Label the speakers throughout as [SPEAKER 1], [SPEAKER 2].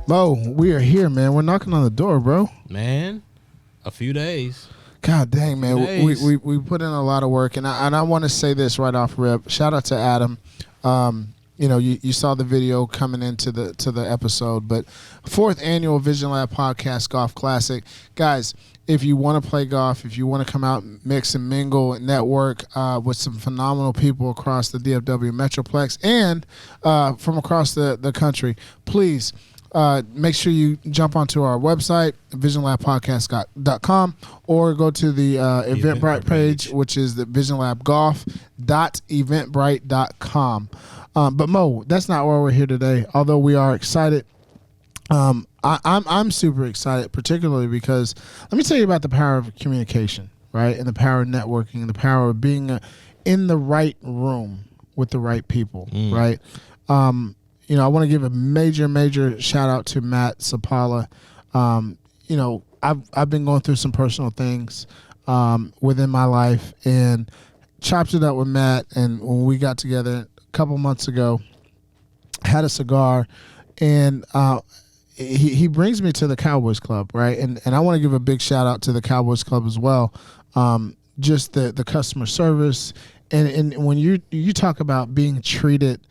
[SPEAKER 1] Mo, we are here, man. We're knocking on the door, bro.
[SPEAKER 2] Man, a few days.
[SPEAKER 1] God dang, man. We put in a lot of work, and I want to say this right off rip. Shout out to Adam. You saw the video coming into the episode, but 4th annual Vision Lab Podcast Golf Classic. Guys, if you want to play golf, if you want to come out, mix and mingle and network with some phenomenal people across the DFW Metroplex and from across the country, please make sure you jump onto our website, visionlabpodcast.com, or go to the Eventbrite page, which is the visionlabgolf.eventbrite.com. But Mo, that's not why we're here today, although we are excited. I'm super excited, particularly because let me tell you about the power of communication, right? And the power of networking, and the power of being in the right room with the right people, right? I want to give a major shout out to Matt Sapala. I've been going through some personal things within my life and chopped it up with Matt. And when we got together a couple months ago, had a cigar, and he brings me to the Cowboys Club, right? And I want to give a big shout out to the Cowboys Club as well. Just the customer service, and when you talk about being treated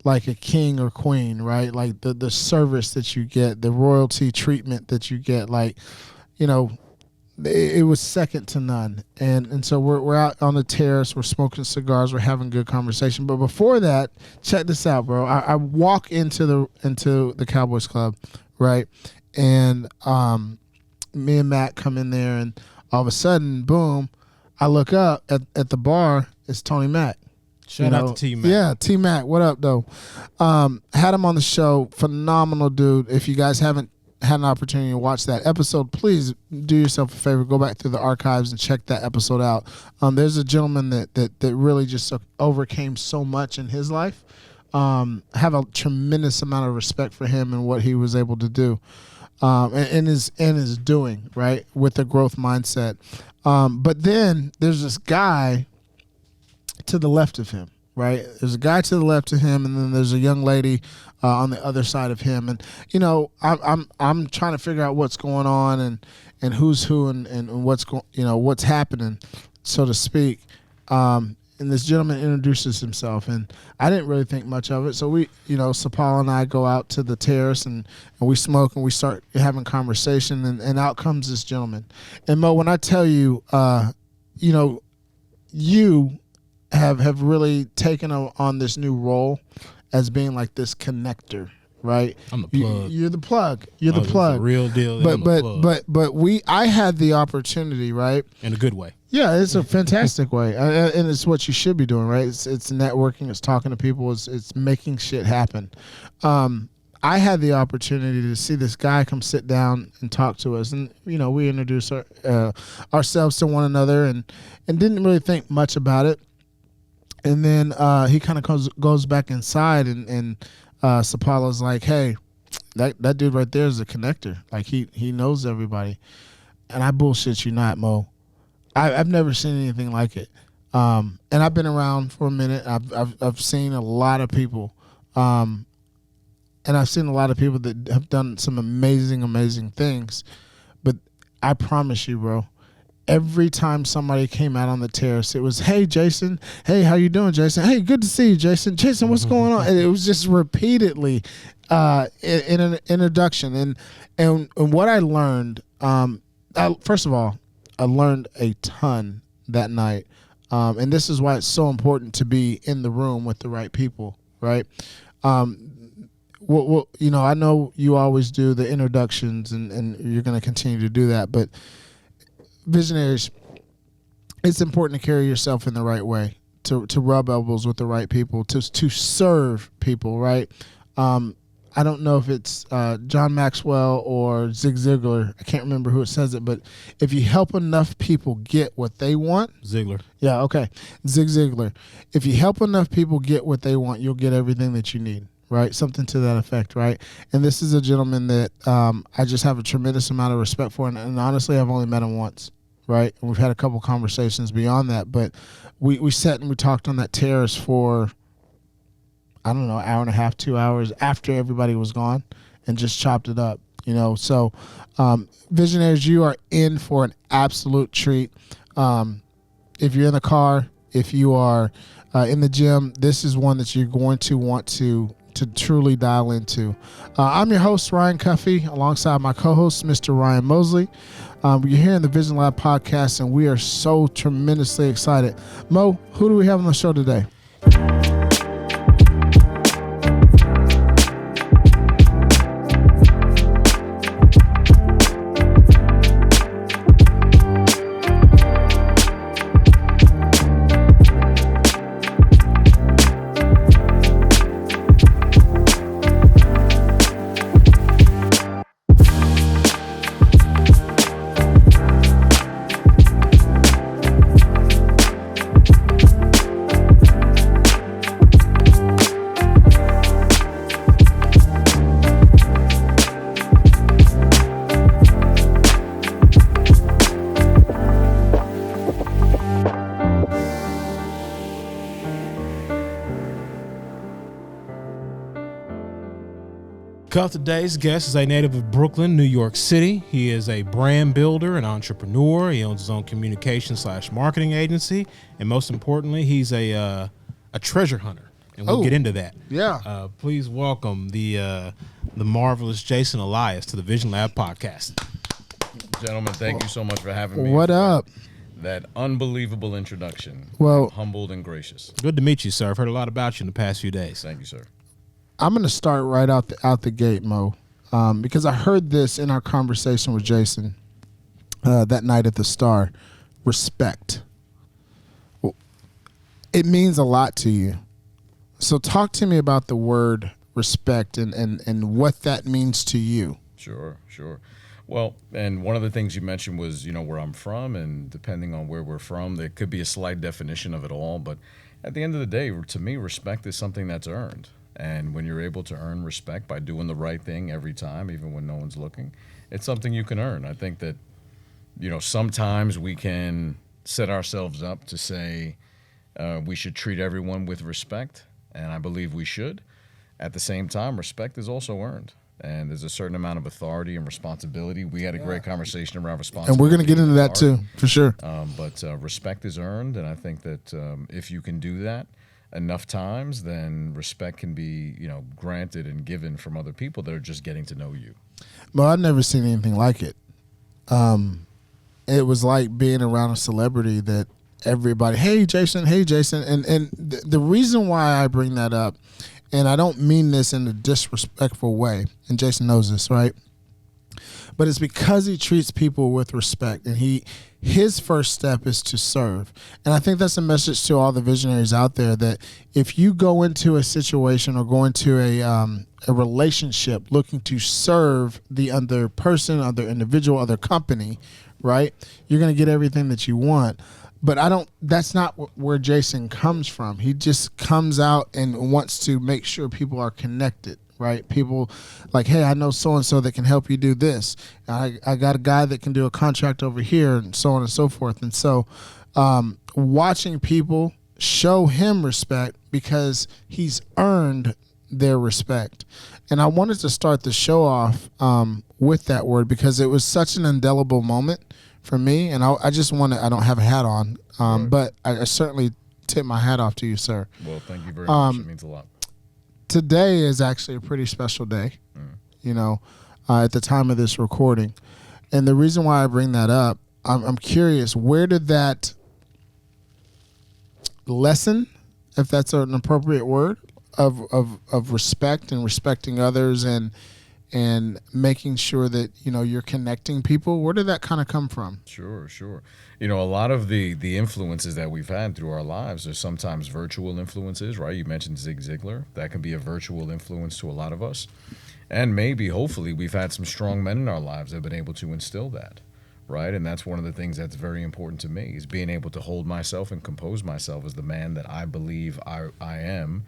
[SPEAKER 1] like a king or queen, right? Like the service that you get, the royalty treatment that you get, it was second to none. And so we're out on the terrace, we're smoking cigars, we're having good conversation. But before that, check this out, bro. I walk into the Cowboys Club, right? And me and Matt come in there, and all of a sudden, boom, I look up at the bar, it's Tony Mack.
[SPEAKER 2] Shout out to T-Mac.
[SPEAKER 1] Yeah, T-Mac. What up, though? Had him on the show. Phenomenal dude. If you guys haven't had an opportunity to watch that episode, please do yourself a favor. Go back through the archives and check that episode out. There's a gentleman that really just overcame so much in his life. Have a tremendous amount of respect for him and what he was able to do and is doing, right, with a growth mindset. But then there's this guy to the left of him, right? There's a guy to the left of him, and then there's a young lady on the other side of him. And I'm trying to figure out what's going on and who's who and what's happening, so to speak. And this gentleman introduces himself, and I didn't really think much of it. So we, Sapal and I go out to the terrace and we smoke and we start having conversation, and out comes this gentleman. And Mo, when I tell you, you have really taken on this new role as being like this connector, right?
[SPEAKER 2] I'm the plug.
[SPEAKER 1] You're the plug. You're the plug.
[SPEAKER 2] The real deal.
[SPEAKER 1] But I had the opportunity, right?
[SPEAKER 2] In a good way.
[SPEAKER 1] Yeah, it's a fantastic way, and it's what you should be doing, right? It's networking, it's talking to people, it's making shit happen. I had the opportunity to see this guy come sit down and talk to us, and we introduced ourselves to one another, and didn't really think much about it. And then he kind of goes back inside, and Sapala's like, "Hey, that dude right there is a connector. Like he knows everybody." And I bullshit you not, Mo. I've never seen anything like it. And I've been around for a minute. I've seen a lot of people, and I've seen a lot of people that have done some amazing things. But I promise you, bro, every time somebody came out on the terrace, it was, "Hey, Jason. Hey, how you doing, Jason? Hey, good to see you, Jason. Jason, what's going on?" And it was just repeatedly in an introduction. And what I learned, first of all, I learned a ton that night. And this is why it's so important to be in the room with the right people, right? I know you always do the introductions, and you're going to continue to do that, but visionaries, it's important to carry yourself in the right way, to rub elbows with the right people, to serve people, right? I don't know if it's John Maxwell or Zig Ziglar. I can't remember who it says it, but if you help enough people get what they want.
[SPEAKER 2] Ziglar.
[SPEAKER 1] Yeah, okay. Zig Ziglar. If you help enough people get what they want, you'll get everything that you need, right? Something to that effect, right? And this is a gentleman that I just have a tremendous amount of respect for, and honestly, I've only met him once, right? And we've had a couple conversations beyond that, but we sat and we talked on that terrace for, I don't know, hour and a half, 2 hours after everybody was gone. and just chopped it up. So visionaries, you are in for an absolute treat. If you're in the car, if you are in the gym, this is one that you're going to want to truly dial into. I'm your host, Ryan Cuffey, alongside my co-host, Mr. Ryan Mosley. You're here in the Vision Lab podcast, and we are so tremendously excited. Mo, who do we have on the show today?
[SPEAKER 2] Today's guest is a native of Brooklyn, New York City. He is a brand builder and entrepreneur. He owns his own communication/marketing agency, and most importantly, he's a treasure hunter. And we'll get into that.
[SPEAKER 1] Yeah.
[SPEAKER 2] Please welcome the marvelous Jason Elias to the Vision Lab podcast.
[SPEAKER 3] Gentlemen, thank you so much for having me.
[SPEAKER 1] What up?
[SPEAKER 3] That unbelievable introduction.
[SPEAKER 1] Well,
[SPEAKER 3] humbled and gracious.
[SPEAKER 2] Good to meet you, sir. I've heard a lot about you in the past few days.
[SPEAKER 3] Thank you, sir.
[SPEAKER 1] I'm going to start right out the gate, Mo, because I heard this in our conversation with Jason that night at the Star. Respect. Well, it means a lot to you. So talk to me about the word respect and what that means to you.
[SPEAKER 3] Sure. Well, and one of the things you mentioned was, where I'm from, and depending on where we're from, there could be a slight definition of it all. But at the end of the day, to me, respect is something that's earned. And when you're able to earn respect by doing the right thing every time, even when no one's looking, it's something you can earn. I think that, sometimes we can set ourselves up to say we should treat everyone with respect, and I believe we should. At the same time, respect is also earned. And there's a certain amount of authority and responsibility. We had a great conversation around responsibility.
[SPEAKER 1] And we're going to get into that too, for sure.
[SPEAKER 3] But respect is earned, and I think that if you can do that enough times, then respect can be, granted and given from other people that are just getting to know you.
[SPEAKER 1] Well, I've never seen anything like it. It was like being around a celebrity that everybody, hey, Jason. And the reason why I bring that up, and I don't mean this in a disrespectful way, and Jason knows this, right? But it's because he treats people with respect, and his first step is to serve. And I think that's a message to all the visionaries out there, that if you go into a situation or go into a relationship looking to serve the other person, other individual, other company, right, you're going to get everything that you want. But that's not where Jason comes from. He just comes out and wants to make sure people are connected. Right? People like, hey, I know so-and-so that can help you do this. I got a guy that can do a contract over here, and so on and so forth. And so watching people show him respect because he's earned their respect. And I wanted to start the show off with that word because it was such an indelible moment for me. And I don't have a hat on, but I certainly tip my hat off to you, sir.
[SPEAKER 3] Well, thank you very much. It means a lot.
[SPEAKER 1] Today is actually a pretty special day, at the time of this recording. And the reason why I bring that up, I'm curious, where did that lesson, if that's an appropriate word, of respect and respecting others and making sure that, you're connecting people, where did that kind of come from?
[SPEAKER 3] Sure. A lot of the influences that we've had through our lives are sometimes virtual influences, right? You mentioned Zig Ziglar. That can be a virtual influence to a lot of us. And maybe, hopefully, we've had some strong men in our lives that have been able to instill that, right? And that's one of the things that's very important to me, is being able to hold myself and compose myself as the man that I believe I am,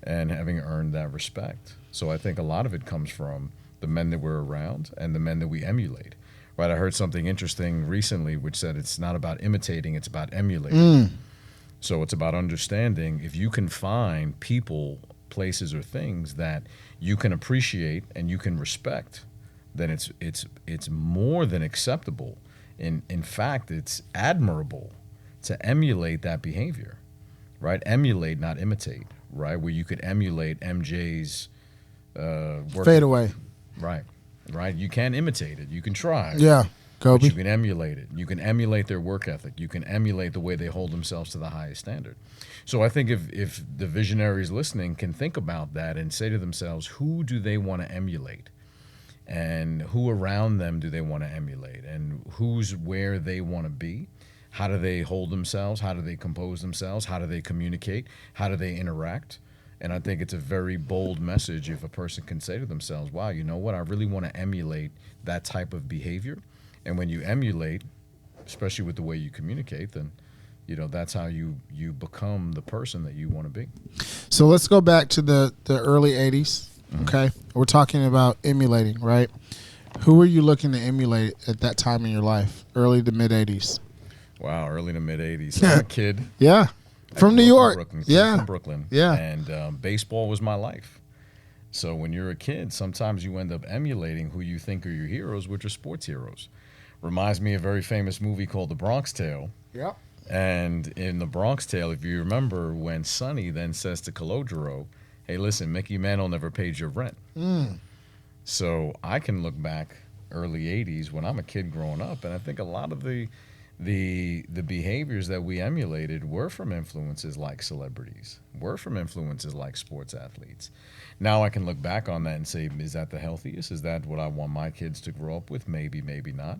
[SPEAKER 3] and having earned that respect. So I think a lot of it comes from the men that we're around and the men that we emulate. Right, I heard something interesting recently which said it's not about imitating, it's about emulating. So it's about understanding if you can find people places or things that you can appreciate and you can respect, then it's more than acceptable. In fact, it's admirable to emulate that behavior, right? Emulate, not imitate, right? Where you could emulate MJ's work.
[SPEAKER 1] Fade away.
[SPEAKER 3] Right. Right. You can imitate it. You can try.
[SPEAKER 1] Yeah.
[SPEAKER 3] But
[SPEAKER 1] Kobe.
[SPEAKER 3] you can emulate it. You can emulate their work ethic. You can emulate the way they hold themselves to the highest standard. So I think if the visionaries listening can think about that and say to themselves, who do they want to emulate? And who around them do they want to emulate? And who's where they want to be? How do they hold themselves? How do they compose themselves? How do they communicate? How do they interact? And I think it's a very bold message if a person can say to themselves, wow, you know what? I really want to emulate that type of behavior. And when you emulate, especially with the way you communicate, then, you know, that's how you become the person that you want to be.
[SPEAKER 1] So let's go back to the early 80s, okay? We're talking about emulating, right? Who were you looking to emulate at that time in your life, early to mid-80s?
[SPEAKER 3] Wow, early to mid-80s. I'm a kid.
[SPEAKER 1] Yeah. From New York.
[SPEAKER 3] Brooklyn,
[SPEAKER 1] Yeah.
[SPEAKER 3] From Brooklyn.
[SPEAKER 1] Yeah.
[SPEAKER 3] And baseball was my life. So when you're a kid, sometimes you end up emulating who you think are your heroes, which are sports heroes. Reminds me of a very famous movie called The Bronx Tale.
[SPEAKER 1] Yep.
[SPEAKER 3] And in The Bronx Tale, if you remember, when Sonny then says to Calogero, hey, listen, Mickey Mantle never paid your rent. So I can look back early 80s when I'm a kid growing up, and I think a lot of the behaviors that we emulated were from influences like celebrities, were from influences like sports athletes. Now I can look back on that and say, is that the healthiest? Is that what I want my kids to grow up with? Maybe, maybe not.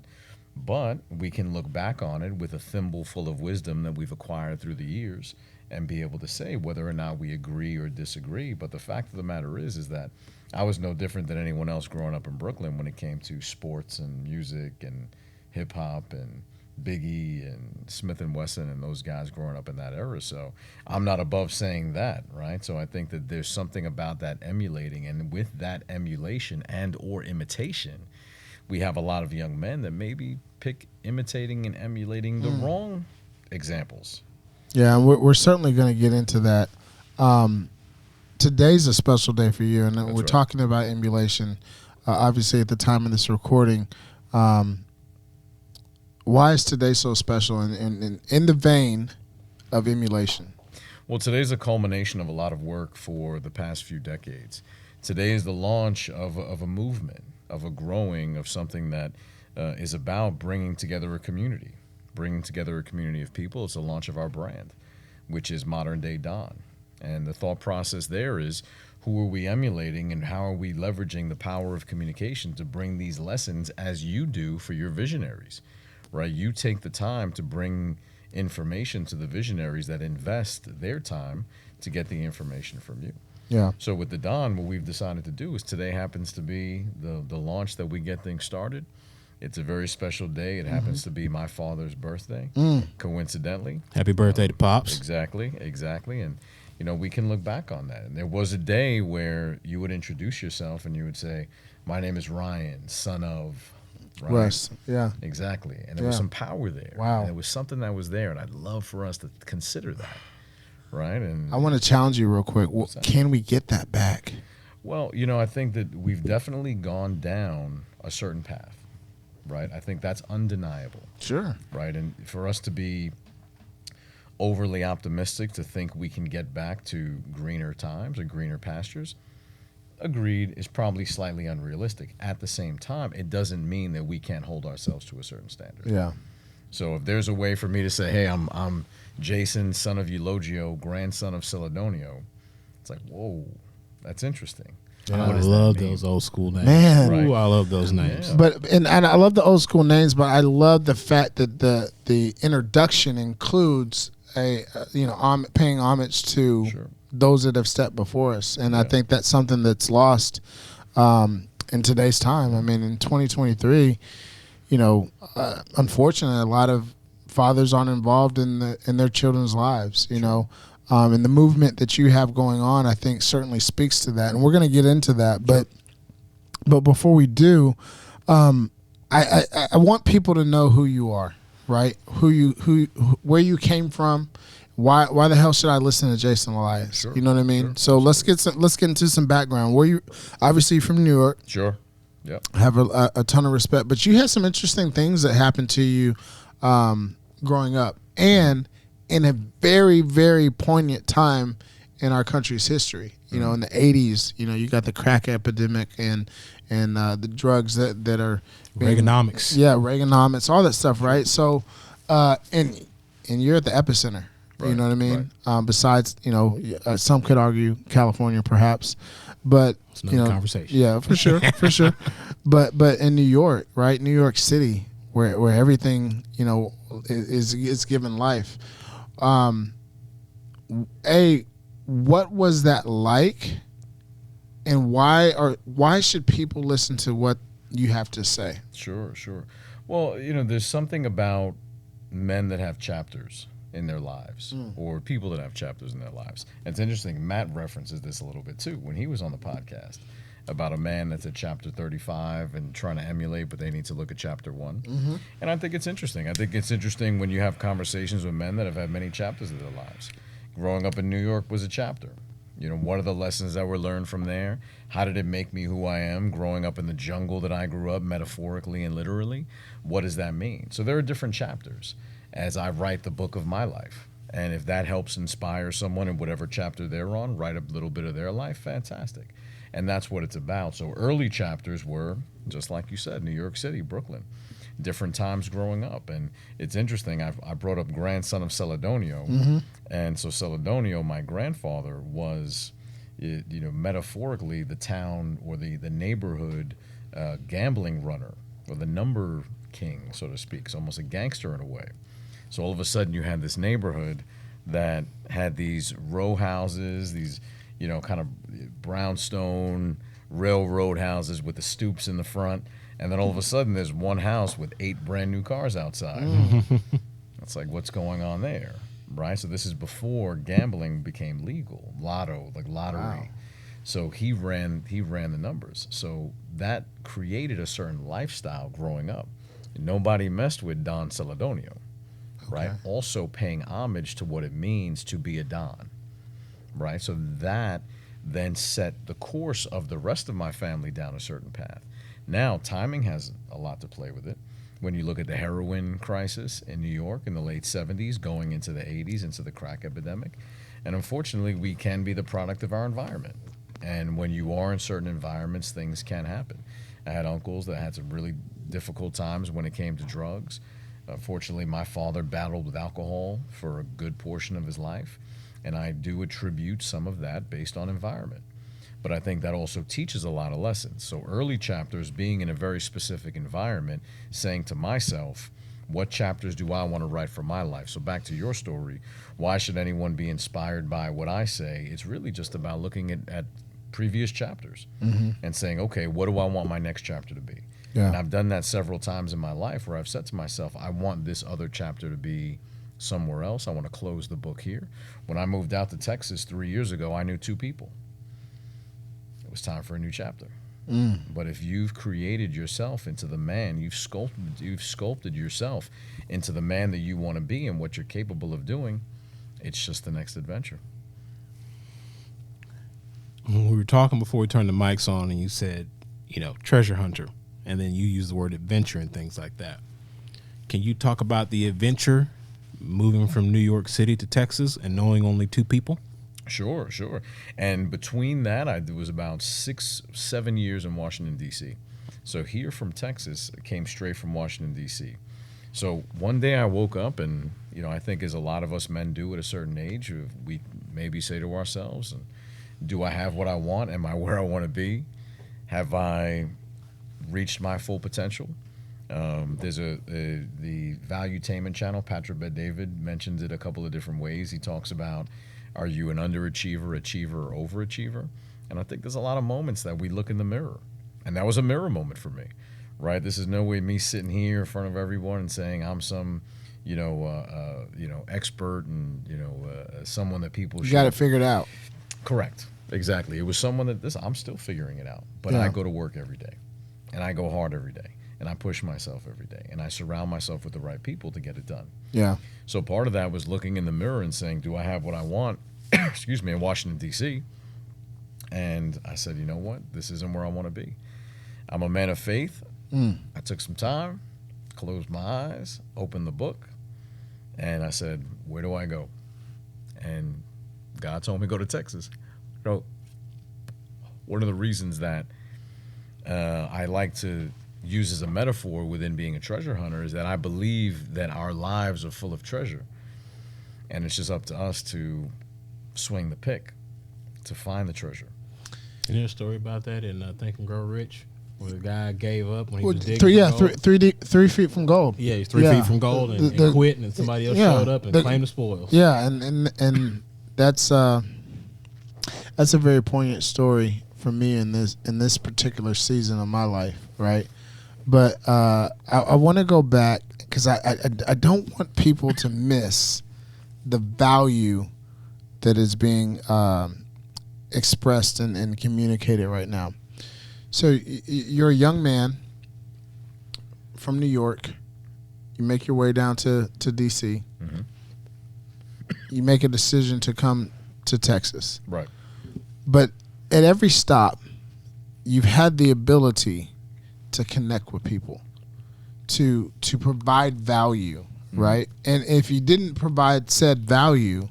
[SPEAKER 3] But we can look back on it with a thimble full of wisdom that we've acquired through the years and be able to say whether or not we agree or disagree. But the fact of the matter is that I was no different than anyone else growing up in Brooklyn when it came to sports and music and hip hop and Biggie and Smith and Wesson and those guys growing up in that era. So I'm not above saying that, right? So I think that there's something about that emulating, and with that emulation and or imitation, we have a lot of young men that maybe pick imitating and emulating the wrong examples.
[SPEAKER 1] Yeah, and we're certainly going to get into that. Today's a special day for you, and we're
[SPEAKER 3] right.
[SPEAKER 1] talking about emulation. Obviously, at the time of this recording, why is today so special in the vein of emulation?
[SPEAKER 3] Well, today's a culmination of a lot of work for the past few decades. Today is the launch of a movement, of a growing of something that is about bringing together a community of people. It's the launch of our brand, which is Modern Day Don. And the thought process there is, who are we emulating and how are we leveraging the power of communication to bring these lessons as you do for your visionaries, right? You take the time to bring information to the visionaries that invest their time to get the information from you.
[SPEAKER 1] Yeah.
[SPEAKER 3] So with the Don, what we've decided to do is today happens to be the launch that we get things started. It's a very special day. It happens to be my father's birthday, coincidentally.
[SPEAKER 2] Happy birthday to Pops.
[SPEAKER 3] Exactly. And, you know, we can look back on that. And there was a day where you would introduce yourself and you would say, my name is Ryan, son of... Right?
[SPEAKER 1] Russ. Yeah.
[SPEAKER 3] Exactly. And there was some power there.
[SPEAKER 1] Wow.
[SPEAKER 3] And there was something that was there, and I'd love for us to consider that. Right? And
[SPEAKER 1] I want to challenge you real quick. Well, can we get that back?
[SPEAKER 3] Well, you know, I think that we've definitely gone down a certain path, right? I think that's undeniable.
[SPEAKER 1] Sure.
[SPEAKER 3] Right? And for us to be overly optimistic to think we can get back to greener times or greener pastures, agreed, is probably slightly unrealistic. At the same time, it doesn't mean that we can't hold ourselves to a certain standard.
[SPEAKER 1] Yeah.
[SPEAKER 3] So if there's a way for me to say, hey, I'm Jason, son of Eulogio, grandson of Celedonio, it's like, whoa, that's interesting.
[SPEAKER 2] Yeah,
[SPEAKER 3] What
[SPEAKER 2] I
[SPEAKER 3] does that
[SPEAKER 2] love
[SPEAKER 3] mean?
[SPEAKER 2] those old school names.
[SPEAKER 1] Man.
[SPEAKER 2] Ooh,
[SPEAKER 3] Right.
[SPEAKER 2] I love those names.
[SPEAKER 3] Yeah.
[SPEAKER 1] But and I love the old school names, but I love the fact that the introduction includes a paying homage to
[SPEAKER 3] Sure.
[SPEAKER 1] those that have stepped before us, and I think that's something that's lost in today's time. I mean, in 2023, unfortunately, a lot of fathers aren't involved in their children's lives. And the movement that you have going on, I think, certainly speaks to that, and we're going to get into that. But before we do, I want people to know who you are, right? Where you came from, why the hell should I listen to Jason Elias?
[SPEAKER 3] Sure,
[SPEAKER 1] You know what I mean?
[SPEAKER 3] sure,
[SPEAKER 1] So let's get into some background. Where you obviously from New York.
[SPEAKER 3] Sure. Yep.
[SPEAKER 1] Have a ton of respect, but you had some interesting things that happened to you growing up, and in a very, very poignant time in our country's history. You know, in the 80s, you know, you got the crack epidemic and the drugs that are
[SPEAKER 2] Reaganomics.
[SPEAKER 1] Yeah, Reaganomics, all that stuff, right? So, and you're at the epicenter.
[SPEAKER 3] Right,
[SPEAKER 1] you know what I mean? Besides, you know, some could argue California, perhaps, but
[SPEAKER 2] It's another conversation.
[SPEAKER 1] Yeah, for sure, for sure. But in New York, right? New York City, where everything, you know, is given life. What was that like, and why should people listen to what you have to say?
[SPEAKER 3] Sure. Well, you know, there's something about men that have chapters in their lives, or people that have chapters in their lives. And it's interesting, Matt references this a little bit too when he was on the podcast about a man that's at chapter 35 and trying to emulate, but they need to look at chapter 1. And I think it's interesting. I think it's interesting when you have conversations with men that have had many chapters of their lives. Growing up in New York was a chapter. You know, what are the lessons that were learned from there? How did it make me who I am? Growing up in the jungle that I grew up, metaphorically and literally, what does that mean? So there are different chapters as I write the book of my life. And if that helps inspire someone in whatever chapter they're on, write a little bit of their life, fantastic. And that's what it's about. So early chapters were, just like you said, New York City, Brooklyn, different times growing up. And it's interesting, I brought up grandson of Celedonio. And so Celedonio, my grandfather, was, you know, metaphorically the town or the neighborhood gambling runner, or the number king, so to speak. It's almost a gangster in a way. So all of a sudden you had this neighborhood that had these row houses, these, you know, kind of brownstone railroad houses with the stoops in the front. And then all of a sudden there's one house with 8 brand new cars outside. It's like, what's going on there? Right? So this is before gambling became legal. Lotto, like lottery. Wow. So he ran the numbers. So that created a certain lifestyle growing up. Nobody messed with Don Celedonio. Right? Also paying homage to what it means to be a Don. Right? So that then set the course of the rest of my family down a certain path. Now, timing has a lot to play with it. When you look at the heroin crisis in New York in the late 70s, going into the 80s, into the crack epidemic. And unfortunately, we can be the product of our environment. And when you are in certain environments, things can happen. I had uncles that had some really difficult times when it came to drugs. Fortunately, my father battled with alcohol for a good portion of his life, and I do attribute some of that based on environment. But I think that also teaches a lot of lessons. So early chapters, being in a very specific environment, saying to myself, what chapters do I want to write for my life? So back to your story, why should anyone be inspired by what I say? It's really just about looking at previous chapters and saying, okay, what do I want my next chapter to be? Yeah. And I've done that several times in my life where I've said to myself, I want this other chapter to be somewhere else. I want to close the book here. When I moved out to Texas 3 years ago, I knew 2 people. It was time for a new chapter. But if you've created yourself into the man, you've sculpted yourself into the man that you want to be and what you're capable of doing, it's just the next adventure.
[SPEAKER 2] When we were talking before we turned the mics on, and you said, you know, treasure hunter, and then you use the word adventure and things like that. Can you talk about the adventure moving from New York City to Texas and knowing only 2 people?
[SPEAKER 3] Sure. And between that, I was about 6-7 years in Washington, D.C. So here from Texas, I came straight from Washington, D.C. So one day I woke up and, you know, I think as a lot of us men do at a certain age, we maybe say to ourselves, do I have what I want? Am I where I want to be? Have I reached my full potential? There's the Valuetainment channel, Patrick Bet-David mentions it a couple of different ways. He talks about, are you an underachiever, achiever, or overachiever? And I think there's a lot of moments that we look in the mirror. And that was a mirror moment for me, right? This is no way me sitting here in front of everyone and saying I'm some, expert and, someone that people
[SPEAKER 1] You got it figured out.
[SPEAKER 3] Correct. Exactly. It was someone that I'm still figuring it out. But I go to work every day. And I go hard every day. and I push myself every day, and I surround myself with the right people to get it done.
[SPEAKER 1] Yeah.
[SPEAKER 3] So part of that was looking in the mirror and saying, do I have what I want, excuse me, in Washington, D.C.? And I said, you know what? This isn't where I want to be. I'm a man of faith. I took some time, closed my eyes, opened the book, and I said, where do I go? And God told me to go to Texas. So one of the reasons that I like to use as a metaphor within being a treasure hunter is that I believe that our lives are full of treasure. And it's just up to us to swing the pick to find the treasure.
[SPEAKER 2] Isn't there a story about that in Think and Grow Rich? Where the guy gave up when he was digging
[SPEAKER 1] gold? 3 feet from gold.
[SPEAKER 2] Yeah, he's 3 feet from gold and quit, and somebody else showed up and claimed the spoils.
[SPEAKER 1] Yeah, and that's a very poignant story for me in this particular season of my life, right? But I want to go back because I don't want people to miss the value that is being expressed and communicated right now. So you're a young man from New York. You make your way down to D.C.
[SPEAKER 3] Mm-hmm.
[SPEAKER 1] You make a decision to come to Texas.
[SPEAKER 3] Right.
[SPEAKER 1] But at every stop, you've had the ability to connect with people, to provide value, right? And if you didn't provide said value,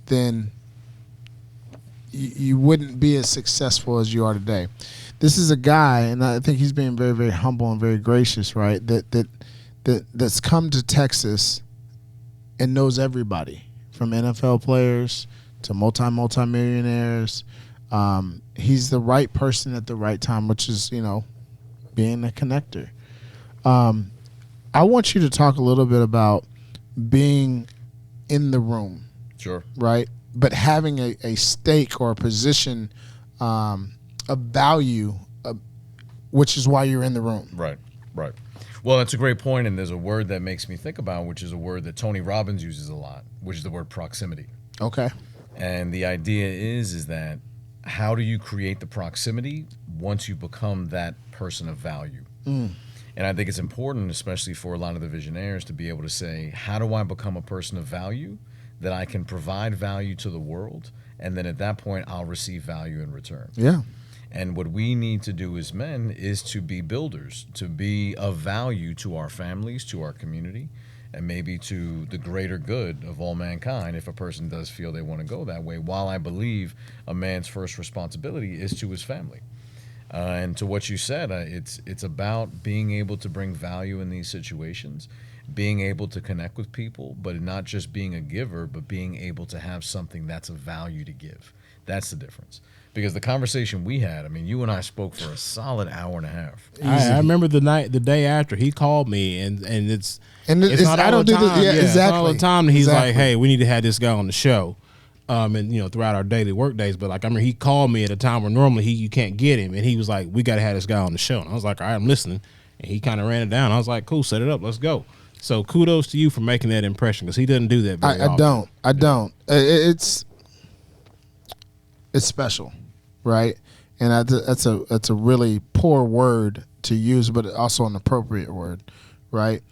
[SPEAKER 1] then you wouldn't be as successful as you are today. This is a guy, and I think he's being very, very humble and very gracious, right? That's come to Texas and knows everybody, from NFL players to multi-millionaires. He's the right person at the right time, which is, being a connector. I want you to talk a little bit about being in the room.
[SPEAKER 3] Sure.
[SPEAKER 1] Right? But having a stake or a position of value, which is why you're in the room.
[SPEAKER 3] Right. Well, that's a great point, and there's a word that makes me think about, which is a word that Tony Robbins uses a lot, which is the word proximity.
[SPEAKER 1] Okay.
[SPEAKER 3] And the idea is that how do you create the proximity once you become that person of value? And I think it's important, especially for a lot of the visionaries, to be able to say, how do I become a person of value that I can provide value to the world, and then at that point I'll receive value in return.
[SPEAKER 1] Yeah.
[SPEAKER 3] And what we need to do as men is to be builders, to be of value to our families, to our community, and maybe to the greater good of all mankind if a person does feel they want to go that way, while I believe a man's first responsibility is to his family. And to what you said, it's about being able to bring value in these situations, being able to connect with people, but not just being a giver, but being able to have something that's of value to give. That's the difference. Because the conversation we had, I mean, you and I spoke for a solid hour and a half.
[SPEAKER 2] I remember the day after he called me, and it's not
[SPEAKER 1] I
[SPEAKER 2] all
[SPEAKER 1] don't
[SPEAKER 2] the
[SPEAKER 1] do
[SPEAKER 2] time.
[SPEAKER 1] this. Yeah,
[SPEAKER 2] It's
[SPEAKER 1] exactly.
[SPEAKER 2] not all the time that he's
[SPEAKER 1] Exactly.
[SPEAKER 2] like, "Hey, we need to have this guy on the show," and throughout our daily work days. But like, I mean, he called me at a time where normally you can't get him, and he was like, "We got to have this guy on the show." And I was like, "All right, I'm listening." And he kind of ran it down. I was like, "Cool, set it up, let's go." So kudos to you for making that impression, because he doesn't do that very often.
[SPEAKER 1] I don't. It's special, right? And that's a really poor word to use, but also an appropriate word, right?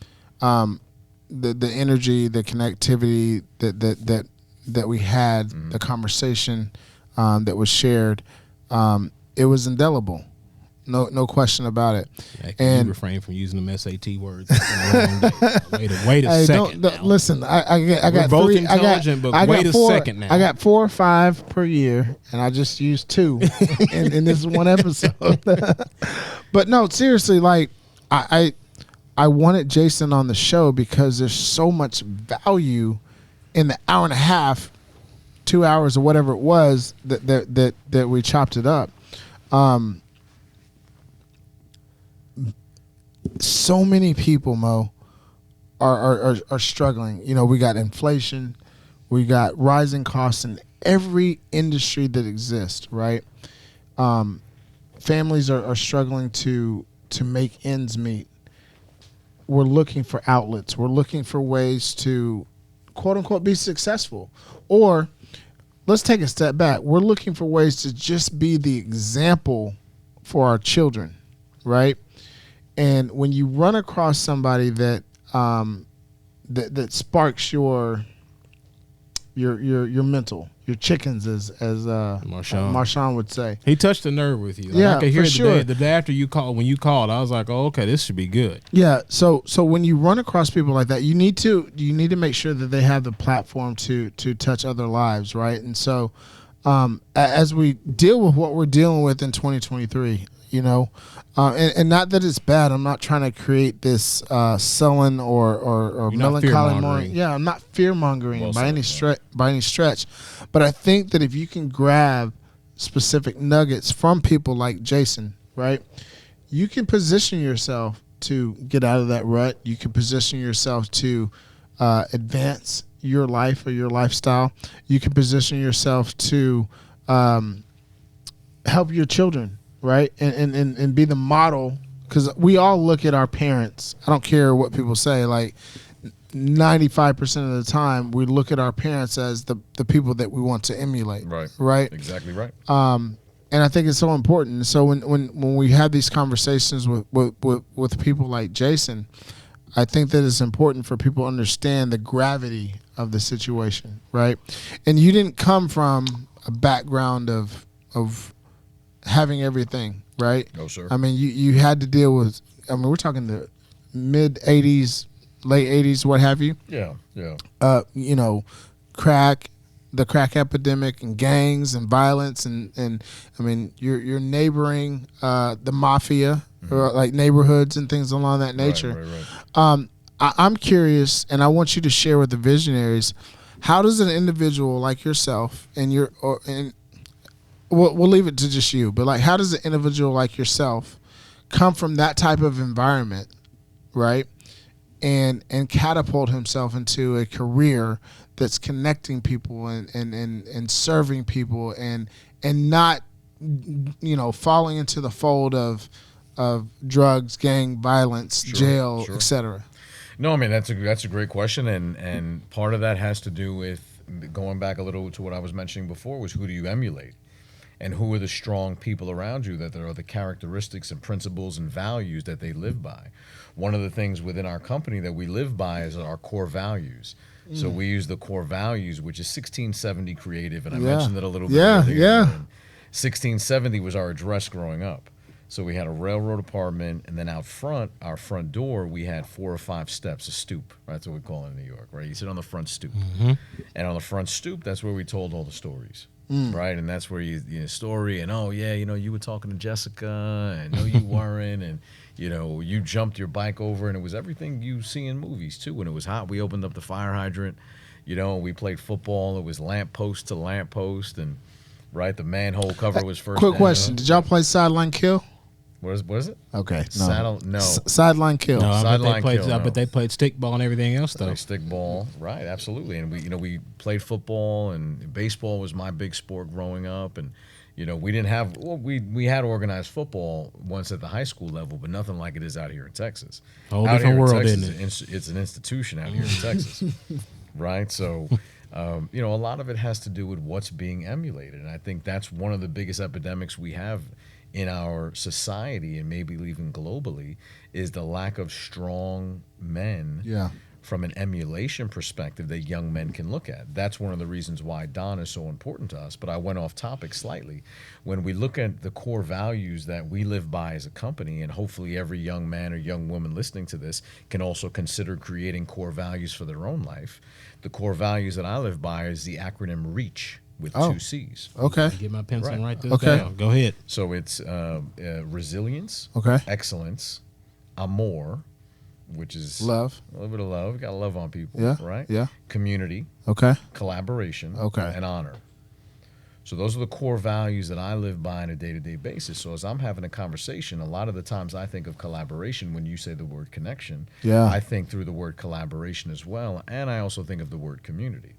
[SPEAKER 1] The energy, the connectivity that we had, the conversation that was shared, it was indelible. No question about it.
[SPEAKER 2] Yeah,
[SPEAKER 1] and
[SPEAKER 2] you refrain from using them SAT words. Wait a
[SPEAKER 1] hey,
[SPEAKER 2] second.
[SPEAKER 1] don't listen. I got
[SPEAKER 2] We're both
[SPEAKER 1] three.
[SPEAKER 2] intelligent, but
[SPEAKER 1] I got
[SPEAKER 2] wait a
[SPEAKER 1] four,
[SPEAKER 2] second now.
[SPEAKER 1] I got 4 or 5 per year, and I just used 2 in this one episode. But no, seriously, like I wanted Jason on the show because there's so much value in the hour and a half, 2 hours or whatever it was that we chopped it up. So many people, Mo, are struggling. We got inflation, we got rising costs in every industry that exists, right? Families are struggling to make ends meet. We're looking for outlets. We're looking for ways to, quote unquote, be successful. Or let's take a step back. We're looking for ways to just be the example for our children, right? And when you run across somebody that that sparks your mental, your chickens, as Marshawn would say.
[SPEAKER 2] He touched the nerve with you. Like,
[SPEAKER 1] Yeah,
[SPEAKER 2] I could hear
[SPEAKER 1] for sure.
[SPEAKER 2] the day after you called. When you called, I was like, "Oh, okay, this should be good."
[SPEAKER 1] Yeah. So when you run across people like that, you need to make sure that they have the platform to touch other lives, right? And so as we deal with what we're dealing with in 2023, and not that it's bad. I'm not trying to create this sullen or melancholy moment. Yeah, I'm not fear mongering by any stretch. But I think that if you can grab specific nuggets from people like Jason, right, you can position yourself to get out of that rut. You can position yourself to advance your life or your lifestyle. You can position yourself to help your children, right? And be the model, because we all look at our parents. I don't care what people say. Like 95% of the time, we look at our parents as the people that we want to emulate. Right.
[SPEAKER 3] Exactly right.
[SPEAKER 1] And I think it's so important. So when we have these conversations with people like Jason, I think that it's important for people to understand the gravity of the situation, right? And you didn't come from a background of having everything, right?
[SPEAKER 3] No, sir.
[SPEAKER 1] I mean, you had to deal with, we're talking the mid 80s, late 80s, what have you.
[SPEAKER 3] Yeah.
[SPEAKER 1] Crack, the crack epidemic and gangs and violence and I mean, you're neighboring the mafia, or like neighborhoods and things along that nature.
[SPEAKER 3] Right.
[SPEAKER 1] I'm curious, and I want you to share with the visionaries, how does an individual like yourself we'll leave it to just you, but like, how does an individual like yourself come from that type of environment, right, and catapult himself into a career that's connecting people and serving people and not falling into the fold of drugs, gang violence, jail, etc.?
[SPEAKER 3] No, I mean that's a great question, and part of that has to do with going back a little to what I was mentioning before, was who do you emulate? And who are the strong people around you that there are the characteristics and principles and values that they live by? One of the things within our company that we live by is our core values. So we use the core values, which is 1670 creative, and I mentioned that a little bit earlier.
[SPEAKER 1] Yeah.
[SPEAKER 3] 1670 was our address growing up. So we had a railroad apartment, and then out front, our front door, we had 4 or 5 steps, a stoop. Right? That's what we call it in New York, right? You sit on the front stoop. And on the front stoop, that's where we told all the stories. Right, and that's where you story and you were talking to Jessica and no you weren't, and you jumped your bike over, and it was everything you see in movies too. When it was hot, we opened up the fire hydrant, we played football. It was lamppost to lamppost, and the manhole cover was first.
[SPEAKER 1] Quick question: did y'all play sideline kill?
[SPEAKER 3] What is it?
[SPEAKER 1] Okay,
[SPEAKER 3] Sideline
[SPEAKER 1] kill.
[SPEAKER 2] No,
[SPEAKER 3] Sideline kill.
[SPEAKER 2] I bet they played stickball and everything else though.
[SPEAKER 3] Stickball, right? Absolutely. And we played football, and baseball was my big sport growing up. And we didn't have we had organized football once at the high school level, but nothing like it is out here in Texas.
[SPEAKER 2] Whole different world, isn't it?
[SPEAKER 3] It's an institution out here in Texas, right? So. A lot of it has to do with what's being emulated, and I think that's one of the biggest epidemics we have in our society, and maybe even globally, is the lack of strong men from an emulation perspective that young men can look at. That's one of the reasons why Don is so important to us. But I went off topic slightly. When we look at the core values that we live by as a company, and hopefully every young man or young woman listening to this can also consider creating core values for their own life. The core values that I live by is the acronym REACH, with 2 C's.
[SPEAKER 1] Okay.
[SPEAKER 2] Get my pencil and write this down. Go ahead.
[SPEAKER 3] So it's resilience, excellence, amor, which is
[SPEAKER 1] love,
[SPEAKER 3] a little bit of love. You got to love on people, right?
[SPEAKER 1] Yeah.
[SPEAKER 3] Community,
[SPEAKER 1] okay,
[SPEAKER 3] collaboration,
[SPEAKER 1] okay,
[SPEAKER 3] and honor. So those are the core values that I live by on a day-to-day basis. So as I'm having a conversation, a lot of the times I think of collaboration when you say the word connection.
[SPEAKER 1] Yeah.
[SPEAKER 3] I think through the word collaboration as well, and I also think of the word community.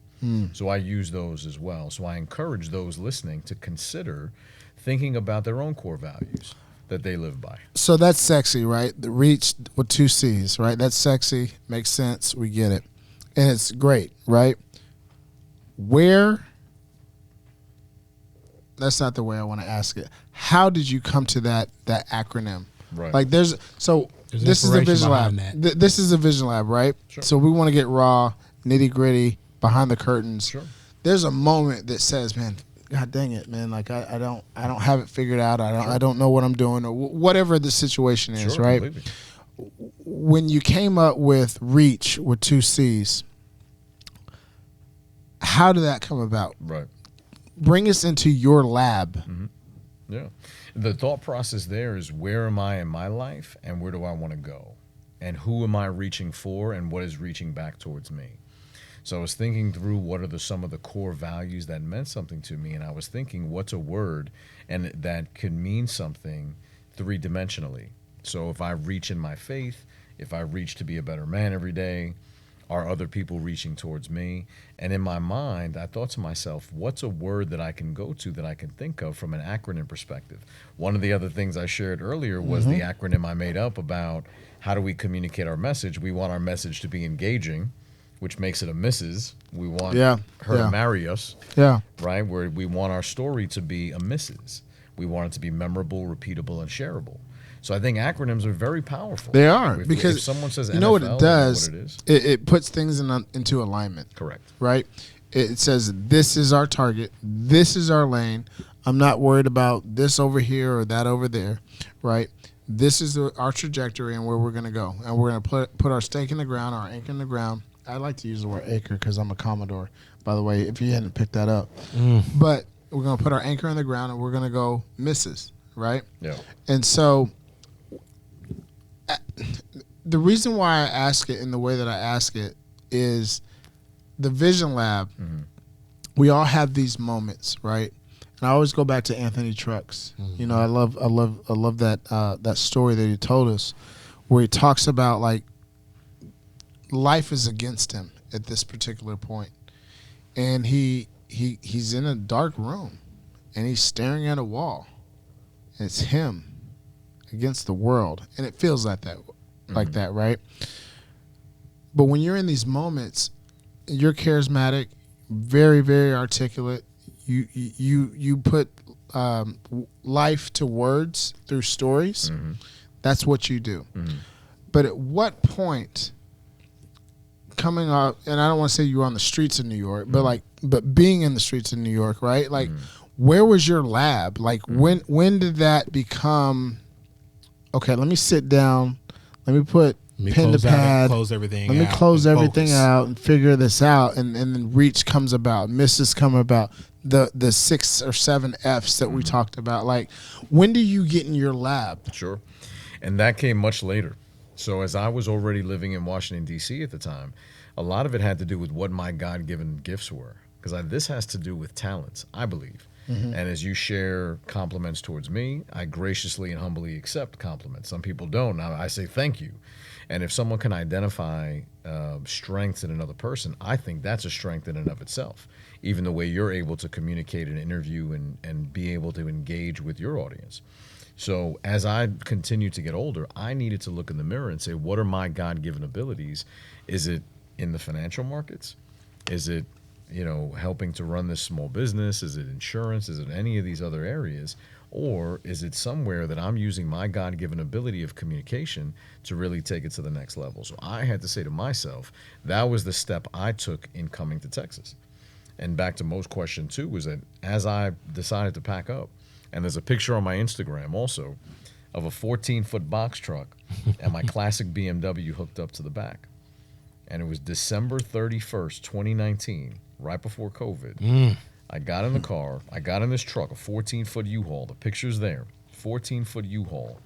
[SPEAKER 3] So I use those as well. So I encourage those listening to consider thinking about their own core values that they live by.
[SPEAKER 1] So that's sexy, right? The reach with 2 C's, right? That's sexy, makes sense, we get it. And it's great, right? That's not the way I want to ask it. How did you come to that acronym?
[SPEAKER 3] Right.
[SPEAKER 1] Like
[SPEAKER 2] There's
[SPEAKER 1] this is a
[SPEAKER 2] inspiration
[SPEAKER 1] vision lab.
[SPEAKER 2] behind that.
[SPEAKER 1] This is a vision lab, right?
[SPEAKER 3] Sure.
[SPEAKER 1] So we want to get raw, nitty gritty, behind the curtains.
[SPEAKER 3] Sure.
[SPEAKER 1] There's a moment that says, man, God dang it, man, like I don't have it figured out. I don't know what I'm doing, or whatever the situation is,
[SPEAKER 3] Sure,
[SPEAKER 1] right?
[SPEAKER 3] completely.
[SPEAKER 1] When you came up with Reach with 2 C's, how did that come about?
[SPEAKER 3] Right.
[SPEAKER 1] Bring us into your lab.
[SPEAKER 3] Yeah. The thought process there is, where am I in my life and where do I want to go? And who am I reaching for and what is reaching back towards me? So I was thinking through what are some of the core values that meant something to me, and I was thinking, what's a word and that could mean something three-dimensionally? So if I reach in my faith, if I reach to be a better man every day, are other people reaching towards me? And in my mind, I thought to myself, what's a word that I can go to, that I can think of from an acronym perspective? One of the other things I shared earlier was the acronym I made up about how do we communicate our message. We want our message to be engaging, which makes it a Mrs. We want her to marry us, right? Where we want our story to be a Mrs. We want it to be memorable, repeatable, and shareable. So I think acronyms are very powerful.
[SPEAKER 1] They are,
[SPEAKER 3] if
[SPEAKER 1] because
[SPEAKER 3] someone says
[SPEAKER 1] you know what
[SPEAKER 3] NFL,
[SPEAKER 1] it does?
[SPEAKER 3] you know what it is.
[SPEAKER 1] It puts things into alignment.
[SPEAKER 3] Correct.
[SPEAKER 1] Right? It says, this is our target. This is our lane. I'm not worried about this over here or that over there. Right? This is our trajectory and where we're going to go. And we're going to put our stake in the ground, our anchor in the ground. I like to use the word anchor because I'm a Commodore, by the way, if you hadn't picked that up. But we're going to put our anchor in the ground and we're going to go misses. Right?
[SPEAKER 3] Yeah.
[SPEAKER 1] And so the reason why I ask it in the way that I ask it is the Vision Lab. We all have these moments, right? And I always go back to Anthony Trucks. You know, I love that story that he told us, where he talks about like life is against him at this particular point, and he's in a dark room, and he's staring at a wall. And it's him against the world, and it feels like that, right? But when you're in these moments, you're charismatic, very, very articulate. You put life to words through stories. That's what you do. But at what point, coming up, and I don't want to say you were on the streets of New York, but being in the streets of New York, right? Like, where was your lab? Like, when did that become? Okay, let me sit down. Let me put pen to pad.
[SPEAKER 2] Close everything.
[SPEAKER 1] Let me close everything out and figure this out. And then Reach comes about. Misses come about. The 6 or 7 F's that we talked about. Like, when do you get in your lab?
[SPEAKER 3] Sure. And that came much later. So as I was already living in Washington, D.C. at the time, a lot of it had to do with what my God-given gifts were. Because this has to do with talents, I believe. And as you share compliments towards me, I graciously and humbly accept compliments. Some people don't. I say thank you. And if someone can identify strengths in another person, I think that's a strength in and of itself. Even the way you're able to communicate an interview and be able to engage with your audience. So as I continued to get older, I needed to look in the mirror and say, what are my God-given abilities? Is it in the financial markets? Is it helping to run this small business? Is it insurance? Is it any of these other areas? Or is it somewhere that I'm using my God-given ability of communication to really take it to the next level? So I had to say to myself, that was the step I took in coming to Texas. And back to Mo's question too, was that as I decided to pack up, and there's a picture on my Instagram also of a 14-foot box truck and my classic BMW hooked up to the back. And it was December 31st, 2019, right before COVID. I got in the car. I got in this truck, a 14-foot U-Haul. The picture's there. 14-foot U-Haul.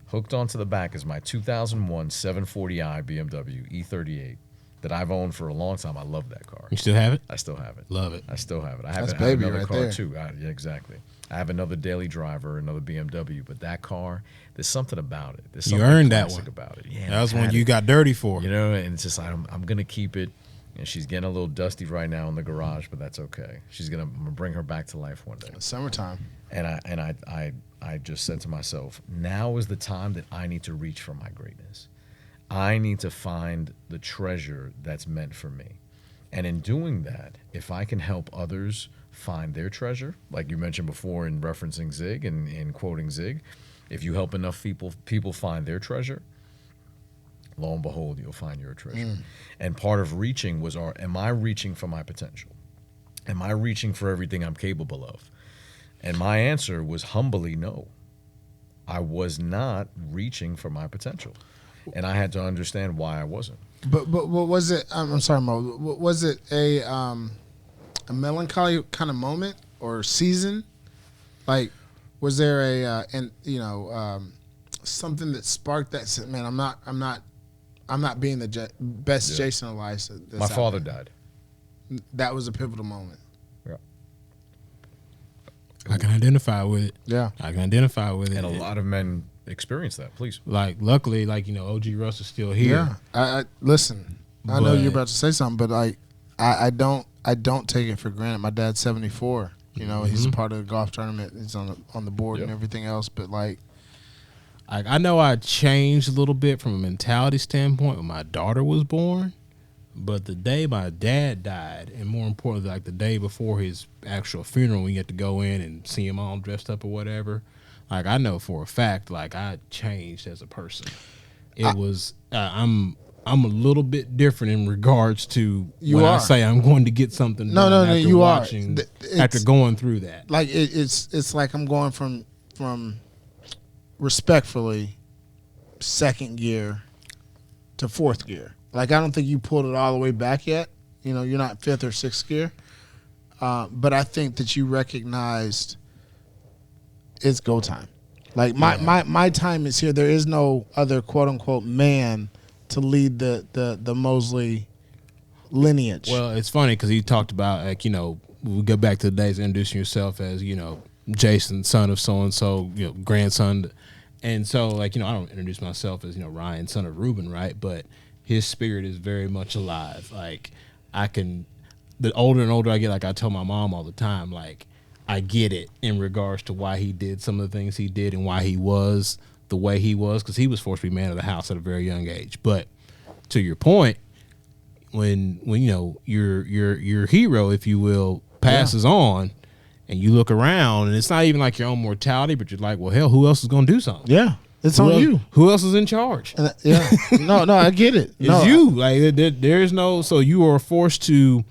[SPEAKER 3] Hooked onto the back is my 2001 740i BMW E38 that I've owned for a long time. I love that car.
[SPEAKER 2] You still have it?
[SPEAKER 3] I still have it.
[SPEAKER 2] Love it.
[SPEAKER 3] I still have it. I have,
[SPEAKER 1] That's
[SPEAKER 3] I have
[SPEAKER 1] baby
[SPEAKER 3] another
[SPEAKER 1] right
[SPEAKER 3] car
[SPEAKER 1] there.
[SPEAKER 3] too. Yeah, exactly. I have another daily driver, another BMW, but that car, there's something about it. There's
[SPEAKER 2] You
[SPEAKER 3] something
[SPEAKER 2] earned that
[SPEAKER 3] classic
[SPEAKER 2] one.
[SPEAKER 3] about it. Yeah,
[SPEAKER 2] That was
[SPEAKER 3] I've
[SPEAKER 2] one
[SPEAKER 3] had
[SPEAKER 2] you
[SPEAKER 3] it.
[SPEAKER 2] got dirty for.
[SPEAKER 3] And it's just I'm gonna keep it. And she's getting a little dusty right now in the garage, but that's okay. I'm gonna bring her back to life one day.
[SPEAKER 1] Summertime.
[SPEAKER 3] And I just said to myself, now is the time that I need to reach for my greatness. I need to find the treasure that's meant for me. And in doing that, if I can help others find their treasure, like you mentioned before in referencing Zig and in quoting Zig, if you help enough people find their treasure, lo and behold, you'll find you're a treasure. And part of reaching was, am I reaching for my potential? Am I reaching for everything I'm capable of? And my answer was humbly no. I was not reaching for my potential. And I had to understand why I wasn't.
[SPEAKER 1] But was it? I'm sorry, Mo. Was it a melancholy kind of moment or season? Like, was there a something that sparked that? Said, man, I'm not being the best Jason Elias.
[SPEAKER 3] My father died.
[SPEAKER 1] That was a pivotal moment.
[SPEAKER 3] Yeah.
[SPEAKER 2] I can identify with it.
[SPEAKER 1] Yeah,
[SPEAKER 2] I can identify with it.
[SPEAKER 3] And a lot of men experience that. Please.
[SPEAKER 2] Like, luckily, like, OG Russ is still here.
[SPEAKER 1] Yeah. I listen. I know you're about to say something, but like, I don't take it for granted. My dad's 74. He's a part of the golf tournament. He's on the board and everything else. But like,
[SPEAKER 2] I know I changed a little bit from a mentality standpoint when my daughter was born. But the day my dad died, and more importantly, like the day before his actual funeral, we get to go in and see him all dressed up or whatever. Like, I know for a fact, like, I changed as a person. It was I'm a little bit different in regards to I say I'm going to get something done after
[SPEAKER 1] you
[SPEAKER 2] watching, after going through that.
[SPEAKER 1] Like, it's like I'm going from respectfully second gear to fourth gear. Like, I don't think you pulled it all the way back yet. You're not fifth or sixth gear. But I think that you recognized it's go time. Like, my time is here. There is no other quote unquote man to lead the Mosley lineage.
[SPEAKER 2] Well, it's funny because he talked about, like, we go back to the days of introducing yourself as, Jason, son of so and so, grandson. And so, like, I don't introduce myself as, Ryan, son of Reuben, right? But his spirit is very much alive. Like, the older and older I get, like I tell my mom all the time, like, I get it in regards to why he did some of the things he did and why he was the way he was, because he was forced to be man of the house at a very young age. But to your point, when your hero, if you will, passes on, and you look around, and it's not even like your own mortality, but you're like, well, hell, who else is going to do something?
[SPEAKER 1] Yeah. It's on you.
[SPEAKER 2] Who else is in charge?
[SPEAKER 1] Yeah. No, I get it.
[SPEAKER 2] It's you. Like, there's no, so you are forced to,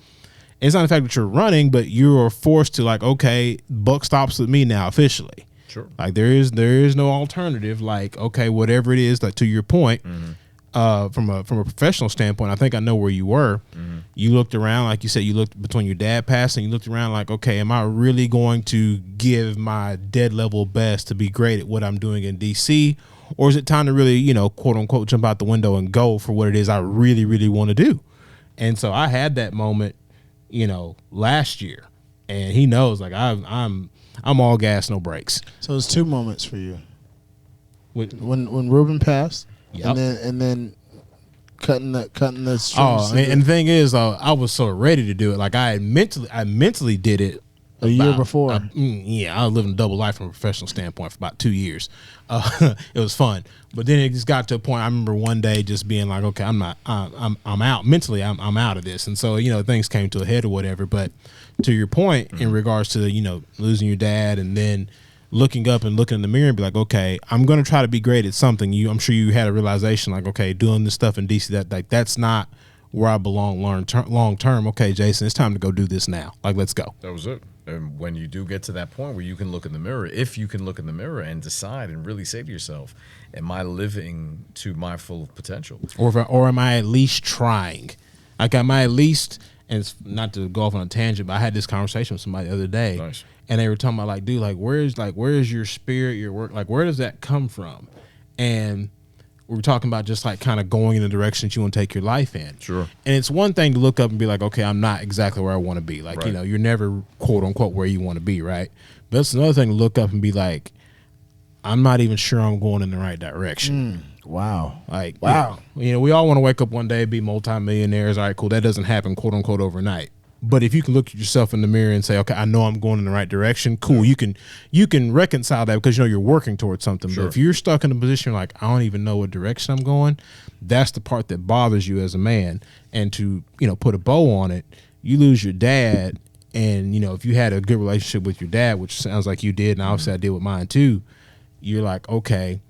[SPEAKER 2] it's not the fact that you're running, but you are forced to, like, okay, buck stops with me now officially.
[SPEAKER 3] Sure.
[SPEAKER 2] Like, there is no alternative. Like, okay, whatever it is, like, to your point, from a professional standpoint, I think I know where you were. You looked around, like you said, you looked between your dad passing, you looked around like, okay, am I really going to give my dead level best to be great at what I'm doing in DC? Or is it time to really, quote unquote, jump out the window and go for what it is I really, really want to do? And so I had that moment, last year, and he knows, like, I'm all gas, no brakes.
[SPEAKER 1] So it's two moments for you.
[SPEAKER 2] When
[SPEAKER 1] Reuben passed,
[SPEAKER 2] yep.
[SPEAKER 1] and then cutting the strings.
[SPEAKER 2] Oh, and the thing is, I was so ready to do it. Like, I mentally did it
[SPEAKER 1] a year before.
[SPEAKER 2] I was living a double life from a professional standpoint for about 2 years. It was fun, but then it just got to a point. I remember one day just being like, okay, I'm out mentally. I'm out of this, and so things came to a head or whatever. But to your point, in regards to losing your dad, and then looking up and looking in the mirror and be like, okay, I'm going to try to be great at something. I'm sure you had a realization, like, okay, doing this stuff in DC, that's not where I belong long term. Okay, Jason, it's time to go do this now. Like, let's go.
[SPEAKER 3] That was it. And when you do get to that point where you can look in the mirror, if you can look in the mirror and decide and really say to yourself, am I living to my full potential?
[SPEAKER 2] Or am I at least trying? Like, am I at least, and it's not to go off on a tangent, but I had this conversation with somebody the other day.
[SPEAKER 3] Nice.
[SPEAKER 2] And they were talking about, like, dude, where's your spirit, your work? Like, where does that come from? And we were talking about just, like, kind of going in the direction that you want to take your life in.
[SPEAKER 3] Sure.
[SPEAKER 2] And it's one thing to look up and be like, okay, I'm not exactly where I want to be. Like,
[SPEAKER 3] right.
[SPEAKER 2] You're never, quote unquote, where you want to be, right? But it's another thing to look up and be like, I'm not even sure I'm going in the right direction.
[SPEAKER 1] Wow.
[SPEAKER 2] Like, wow. We all want to wake up one day, be multimillionaires. All right, cool. That doesn't happen, quote unquote, overnight. But if you can look at yourself in the mirror and say, okay, I know I'm going in the right direction, cool. You can reconcile that because you're working towards something.
[SPEAKER 3] Sure.
[SPEAKER 2] But if you're stuck in a position like, I don't even know what direction I'm going, that's the part that bothers you as a man. And to, put a bow on it, you lose your dad, and if you had a good relationship with your dad, which sounds like you did, and obviously I did with mine too, you're like, okay,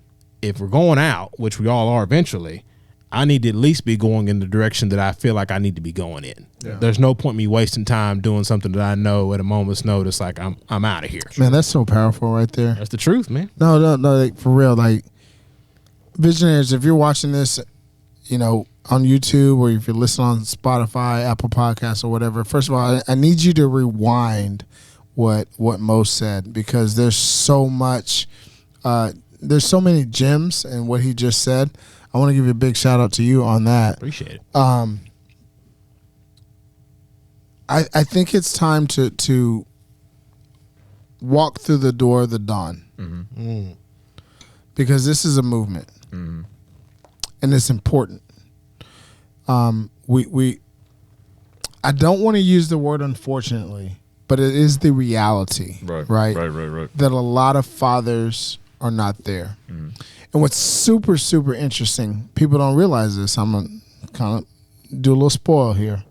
[SPEAKER 2] if we're going out, which we all are eventually, I need to at least be going in the direction that I feel like I need to be going in.
[SPEAKER 1] Yeah.
[SPEAKER 2] There's no point me wasting time doing something that I know at a moment's notice, like I'm out of here.
[SPEAKER 1] Man, that's so powerful right there.
[SPEAKER 2] That's the truth, man.
[SPEAKER 1] No, like, for real. Like, visionaries, if you're watching this, you know, on YouTube, or if you're listening on Spotify, Apple Podcasts, or whatever, first of all, I need you to rewind what Mo said, because there's so much, there's so many gems in what he just said. I want to give you a big shout out to you on that.
[SPEAKER 2] Appreciate it.
[SPEAKER 1] I think it's time to walk through the door of the dawn, because this is a movement, and it's important. I don't want to use the word unfortunately, but it is the reality, right? That a lot of fathers are not there. And what's super, super interesting, people don't realize this. I'm going to kind of do a little spoil here.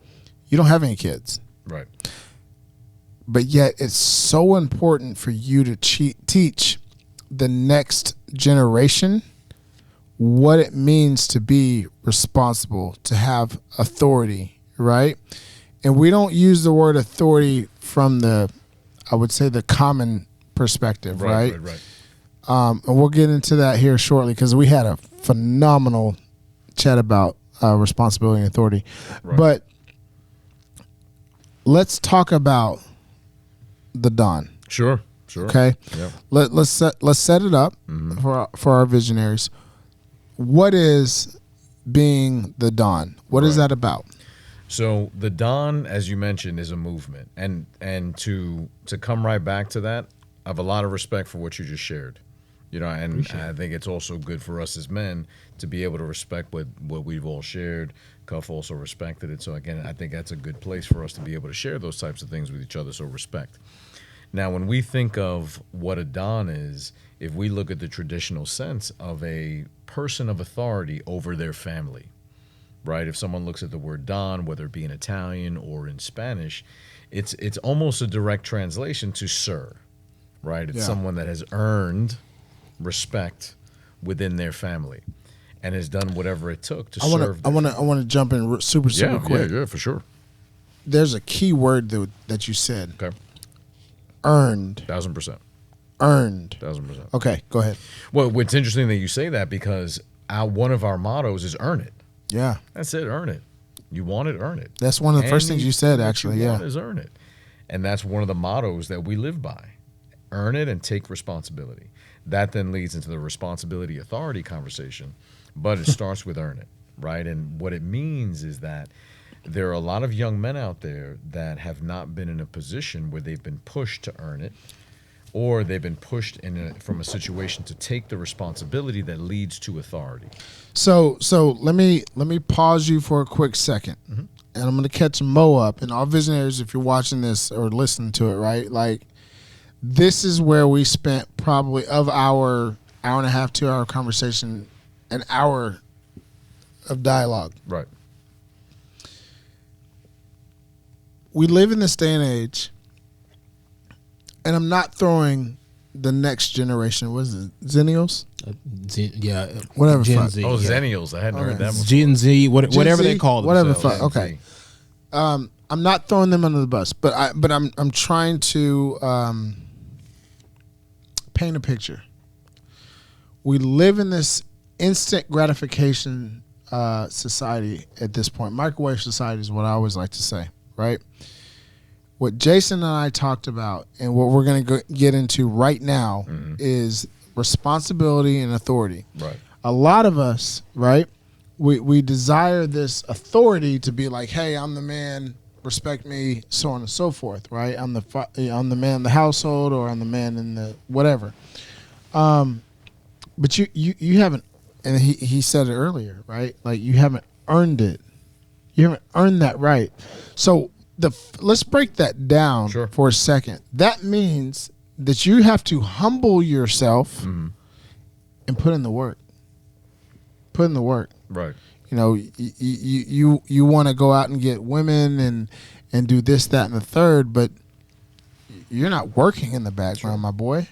[SPEAKER 1] You don't have any kids.
[SPEAKER 3] Right.
[SPEAKER 1] But yet it's so important for you to teach the next generation what it means to be responsible, to have authority, right? And we don't use the word authority from I would say, the common perspective, right?
[SPEAKER 3] Right.
[SPEAKER 1] And we'll get into that here shortly, because we had a phenomenal chat about responsibility and authority.
[SPEAKER 3] Right.
[SPEAKER 1] But let's talk about the dawn.
[SPEAKER 3] Sure.
[SPEAKER 1] Okay.
[SPEAKER 3] Yeah.
[SPEAKER 1] Let's set it up for our visionaries. What is being the dawn? What is that about?
[SPEAKER 3] So the dawn, as you mentioned, is a movement, and to come right back to that, I have a lot of respect for what you just shared. You know, and I think it's also good for us as men to be able to respect what we've all shared. Cuff also respected it. So again, I think that's a good place for us to be able to share those types of things with each other. So respect. Now, when we think of what a don is, if we look at the traditional sense of a person of authority over their family, right? If someone looks at the word don, whether it be in Italian or in Spanish, it's almost a direct translation to sir, right? It's someone that has earned respect within their family and has done whatever it took to serve.
[SPEAKER 1] I want to jump in super quick.
[SPEAKER 3] Yeah, for sure.
[SPEAKER 1] There's a key word that you said.
[SPEAKER 3] Okay.
[SPEAKER 1] Earned.
[SPEAKER 3] 1000%.
[SPEAKER 1] Earned.
[SPEAKER 3] 1000%.
[SPEAKER 1] Okay, go ahead.
[SPEAKER 3] Well, it's interesting that you say that, because one of our mottos is earn it.
[SPEAKER 1] Yeah.
[SPEAKER 3] That's it. Earn it. You want it, earn it.
[SPEAKER 1] That's one of the first things you said, actually.
[SPEAKER 3] What you
[SPEAKER 1] Yeah.
[SPEAKER 3] want is earn it. And that's one of the mottos that we live by. Earn it and take responsibility. That then leads into the responsibility authority conversation, but it starts with earn it, right? And what it means is that there are a lot of young men out there that have not been in a position where they've been pushed to earn it, or they've been pushed from a situation to take the responsibility that leads to authority.
[SPEAKER 1] So let me pause you for a quick second, and I'm going to catch Mo up. And all visionaries, if you're watching this or listening to it, right, like, this is where we spent probably of our hour and a half, 2 hour conversation, an hour of dialogue.
[SPEAKER 3] Right.
[SPEAKER 1] We live in this day and age, and I'm not throwing the next generation. What is it? Zennials?
[SPEAKER 2] Whatever.
[SPEAKER 1] Gen
[SPEAKER 2] Z.
[SPEAKER 3] Oh, Zennials. I hadn't heard that before.
[SPEAKER 2] Gen Z, whatever
[SPEAKER 1] Z?
[SPEAKER 2] they call
[SPEAKER 1] Whatever.
[SPEAKER 2] themselves.
[SPEAKER 1] Okay. I'm not throwing them under the bus, but I'm trying to paint a picture. We live in this instant gratification society at this point. Microwave society is what I always like to say, right? What Jason and I talked about, and what we're going to get into right now, is responsibility and authority.
[SPEAKER 3] Right.
[SPEAKER 1] A lot of us, right, we desire this authority to be like, hey, I'm the man, respect me, so on and so forth, right? I'm the man in the household, or I'm the man in the whatever. But you haven't, and he said it earlier, right? Like, you haven't earned it. You haven't earned that right. So let's break that down for a second. That means that you have to humble yourself and put in the work. Put in the work.
[SPEAKER 3] Right.
[SPEAKER 1] You know, you want to go out and get women and do this, that, and the third, but you're not working in the background, my boy.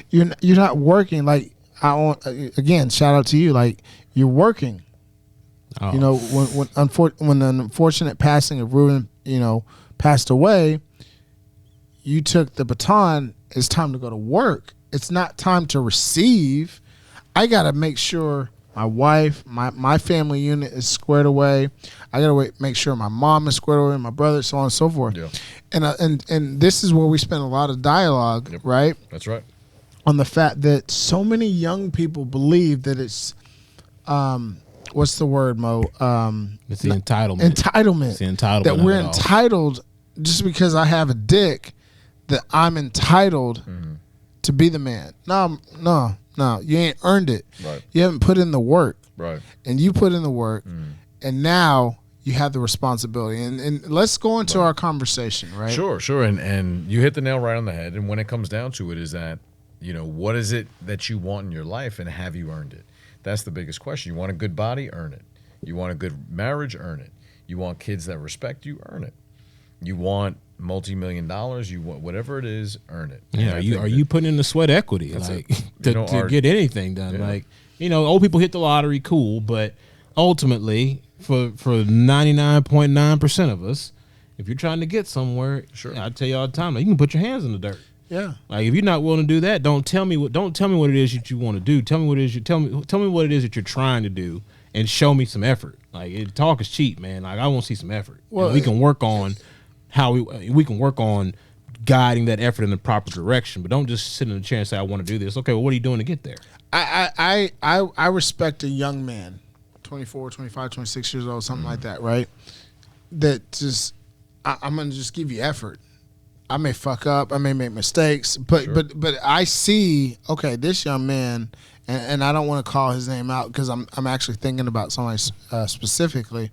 [SPEAKER 1] You're not working. Like, again, shout out to you. Like, you're working.
[SPEAKER 2] Oh.
[SPEAKER 1] You know, when the unfortunate passing of Reuben, you know, passed away, you took the baton. It's time to go to work. It's not time to receive. I got to make sure my wife, my family unit is squared away. I got to make sure my mom is squared away, my brother, so on and so forth.
[SPEAKER 3] Yeah.
[SPEAKER 1] And this is where we spend a lot of dialogue,
[SPEAKER 3] Yep.
[SPEAKER 1] right?
[SPEAKER 3] That's right.
[SPEAKER 1] On the fact that so many young people believe that it's, what's the word, Mo?
[SPEAKER 2] It's the entitlement.
[SPEAKER 1] Entitlement.
[SPEAKER 2] It's the entitlement
[SPEAKER 1] That
[SPEAKER 2] of
[SPEAKER 1] we're
[SPEAKER 2] it all.
[SPEAKER 1] entitled just because I have a dick, that I'm entitled to be the man. No, you ain't earned it.
[SPEAKER 3] Right.
[SPEAKER 1] You haven't put in the work.
[SPEAKER 3] Right.
[SPEAKER 1] And you put in the work, and now you have the responsibility. And let's go into our conversation, right?
[SPEAKER 3] Sure. And you hit the nail right on the head. And when it comes down to it, is that, you know, what is it that you want in your life, and have you earned it? That's the biggest question. You want a good body? Earn it. You want a good marriage? Earn it. You want kids that respect you? Earn it. You want multi-million dollars? You want whatever it is? Earn it.
[SPEAKER 2] Yeah, are you putting in the sweat equity like to get anything done?
[SPEAKER 3] Yeah.
[SPEAKER 2] Like, you know, old people hit the lottery, cool, but ultimately, for 99.9% of us, if you're trying to get somewhere,
[SPEAKER 3] Sure.
[SPEAKER 2] I tell you all the time, like, you can put your hands in the dirt.
[SPEAKER 1] Yeah.
[SPEAKER 2] Like, if you're not willing to do that, don't tell me what it is that you want to do. Tell me what it is tell me what it is that you're trying to do, and show me some effort. Like, talk is cheap, man. Like, I want to see some effort.
[SPEAKER 1] Well,
[SPEAKER 2] and we can work on how we can work on guiding that effort in the proper direction, but don't just sit in the chair and say, I want to do this. Okay, well, what are you doing to get there?
[SPEAKER 1] I respect a young man, 24, 25, 26 years old, something like that, right? That just, I'm going to just give you effort. I may fuck up, I may make mistakes, but
[SPEAKER 3] Sure.
[SPEAKER 1] but I see, okay, this young man, and I don't want to call his name out because I'm actually thinking about somebody specifically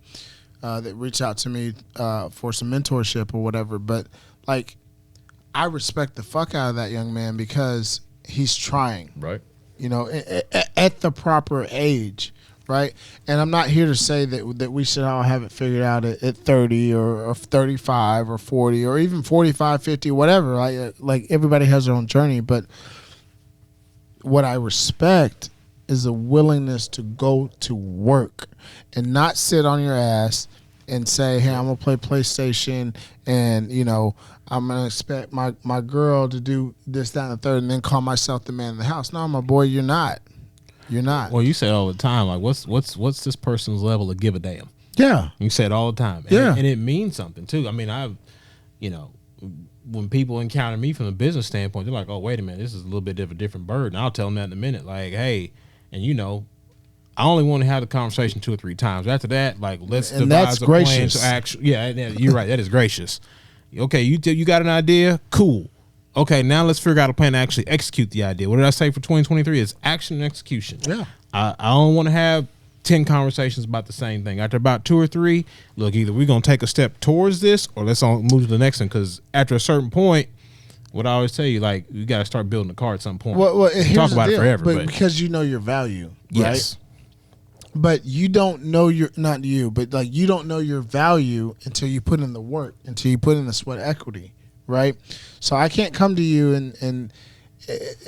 [SPEAKER 1] that reached out to me for some mentorship or whatever. But like, I respect the fuck out of that young man because he's trying.
[SPEAKER 3] Right.
[SPEAKER 1] You know, at the proper age, right? And I'm not here to say that we should all have it figured out at 30 or 35 or 40 or even 45, 50, whatever. Like everybody has their own journey. But what I respect is a willingness to go to work and not sit on your ass and say, hey, I'm going to play PlayStation and, you know, I'm going to expect my girl to do this, that, and the third, and then call myself the man in the house. No, my boy, you're not. You're not.
[SPEAKER 2] Well, you say all the time, like, what's this person's level of give a damn?
[SPEAKER 1] Yeah.
[SPEAKER 2] You say it all the time. And
[SPEAKER 1] Yeah.
[SPEAKER 2] and it means something, too. I mean, you know, when people encounter me from a business standpoint, they're like, oh, wait a minute, this is a little bit of a different bird. And I'll tell them that in a minute. Like, hey, and you know, I only want to have the conversation 2 or 3 times. After that, like, let's
[SPEAKER 1] And
[SPEAKER 2] devise
[SPEAKER 1] that's
[SPEAKER 2] a plan
[SPEAKER 1] gracious.
[SPEAKER 2] to actually. Yeah, you're right. That is gracious. Okay, you got an idea? Cool. Okay, now let's figure out a plan to actually execute the idea. What did I say for 2023? It's action and execution.
[SPEAKER 1] Yeah.
[SPEAKER 2] I don't want to have 10 conversations about the same thing. After about 2 or 3, look, either we're going to take a step towards this or let's move to the next one. Because after a certain point, what I always tell you, like, you got to start building a car at some point.
[SPEAKER 1] Well, here's
[SPEAKER 2] talk
[SPEAKER 1] the
[SPEAKER 2] about
[SPEAKER 1] deal,
[SPEAKER 2] it forever. But
[SPEAKER 1] because you know your value,
[SPEAKER 2] yes.
[SPEAKER 1] right? But you don't know you don't know your value until you put in the work, until you put in the sweat equity, right? So I can't come to you and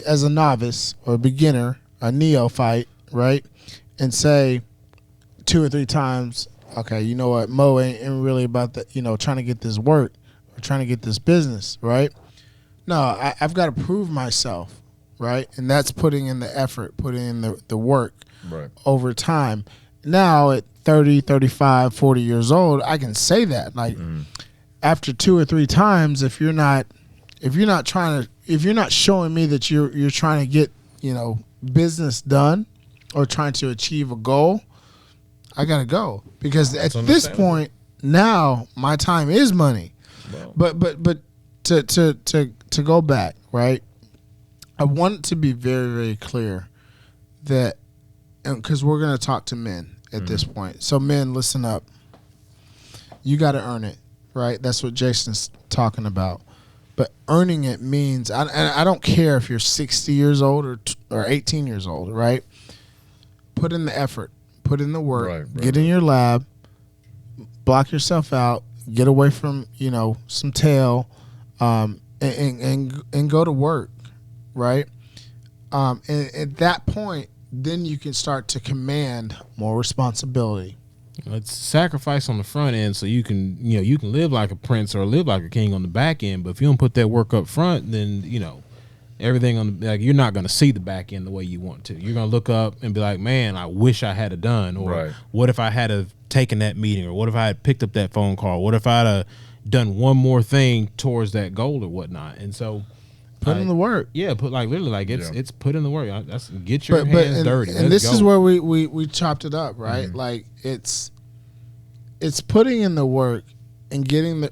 [SPEAKER 1] as a novice or a beginner, a neophyte, right, and say 2 or 3 times, okay, you know what, Mo ain't really about that, you know, trying to get this work or trying to get this business, right? No, I've got to prove myself, right? And that's putting in the effort, putting in the work.
[SPEAKER 3] Right.
[SPEAKER 1] Over time. Now at 30, 35, 40 years old, I can say that. Like after 2 or 3 times, if you're not showing me that you're trying to get, you know, business done or trying to achieve a goal, I gotta go. Because at this point now my time is money.
[SPEAKER 3] Well.
[SPEAKER 1] But to go back, right? I want to be very, very clear that, because we're going to talk to men at this point. So men, listen up. You got to earn it, right? That's what Jason's talking about. But earning it means, I don't care if you're 60 years old or 18 years old, right? Put in the effort. Put in the work.
[SPEAKER 3] Right,
[SPEAKER 1] get in your lab. Block yourself out. Get away from, you know, some tail, and go to work, right? And at that point, then you can start to command more responsibility,
[SPEAKER 2] It's sacrifice on the front end so you can live like a prince or live like a king on the back end. But if you don't put that work up front, then everything on the, like, you're not going to see the back end the way you want to. You're going to look up and be like, man, I wish I had done, or
[SPEAKER 3] Right.
[SPEAKER 2] what if I had have taken that meeting, or what if I had picked up that phone call, what if I'd have done one more thing towards that goal or whatnot. And so
[SPEAKER 1] Put in the work.
[SPEAKER 2] Yeah, it's put in the work. That's get your
[SPEAKER 1] But
[SPEAKER 2] hands dirty.
[SPEAKER 1] And
[SPEAKER 2] Let's
[SPEAKER 1] this is
[SPEAKER 2] go.
[SPEAKER 1] where we chopped it up, right?
[SPEAKER 3] Mm-hmm.
[SPEAKER 1] Like it's putting in the work and getting the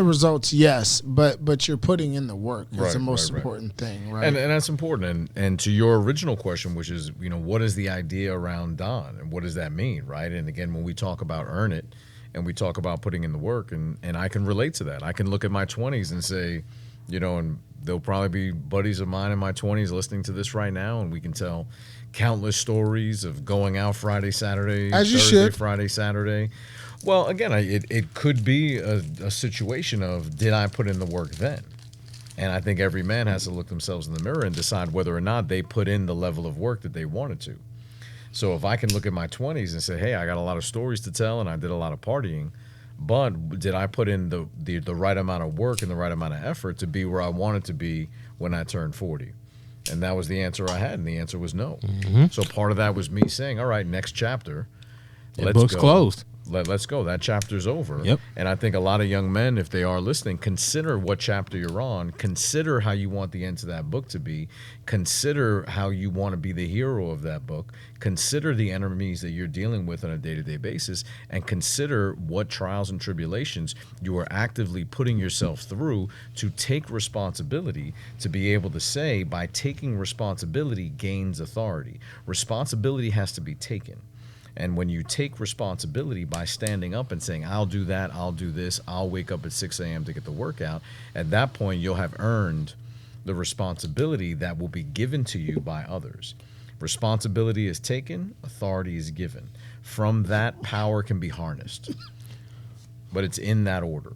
[SPEAKER 1] results, yes, but you're putting in the work is
[SPEAKER 3] Right,
[SPEAKER 1] the most
[SPEAKER 3] right.
[SPEAKER 1] important thing, right?
[SPEAKER 3] And that's important. And to your original question, which is, what is the idea around Don and what does that mean, right? And again, when we talk about earn it and we talk about putting in the work, and I can relate to that. I can look at my 20s and say, and there'll probably be buddies of mine in my 20s listening to this right now, and we can tell countless stories of going out Friday, Saturday,
[SPEAKER 1] As you
[SPEAKER 3] Thursday,
[SPEAKER 1] should.
[SPEAKER 3] Friday, Saturday. Well, again, it could be a situation of, did I put in the work then? And I think every man has to look themselves in the mirror and decide whether or not they put in the level of work that they wanted to. So if I can look at my 20s and say, hey, I got a lot of stories to tell and I did a lot of partying, but did I put in the right amount of work and the right amount of effort to be where I wanted to be when I turned 40? And that was the answer I had, and the answer was no.
[SPEAKER 2] Mm-hmm.
[SPEAKER 3] So part of that was me saying, all right, next chapter.
[SPEAKER 2] That book's
[SPEAKER 3] go.
[SPEAKER 2] closed.
[SPEAKER 3] Let's go. That chapter's over.
[SPEAKER 2] Yep.
[SPEAKER 3] And I think a lot of young men, if they are listening, consider what chapter you're on. Consider how you want the end to that book to be. Consider how you want to be the hero of that book. Consider the enemies that you're dealing with on a day-to-day basis. And consider what trials and tribulations you are actively putting yourself through to take responsibility, to be able to say, by taking responsibility gains authority. Responsibility has to be taken. And when you take responsibility by standing up and saying, I'll do that, I'll do this, I'll wake up at 6 a.m. to get the workout, at that point you'll have earned the responsibility that will be given to you by others. Responsibility is taken, authority is given. From that, power can be harnessed. But it's in that order,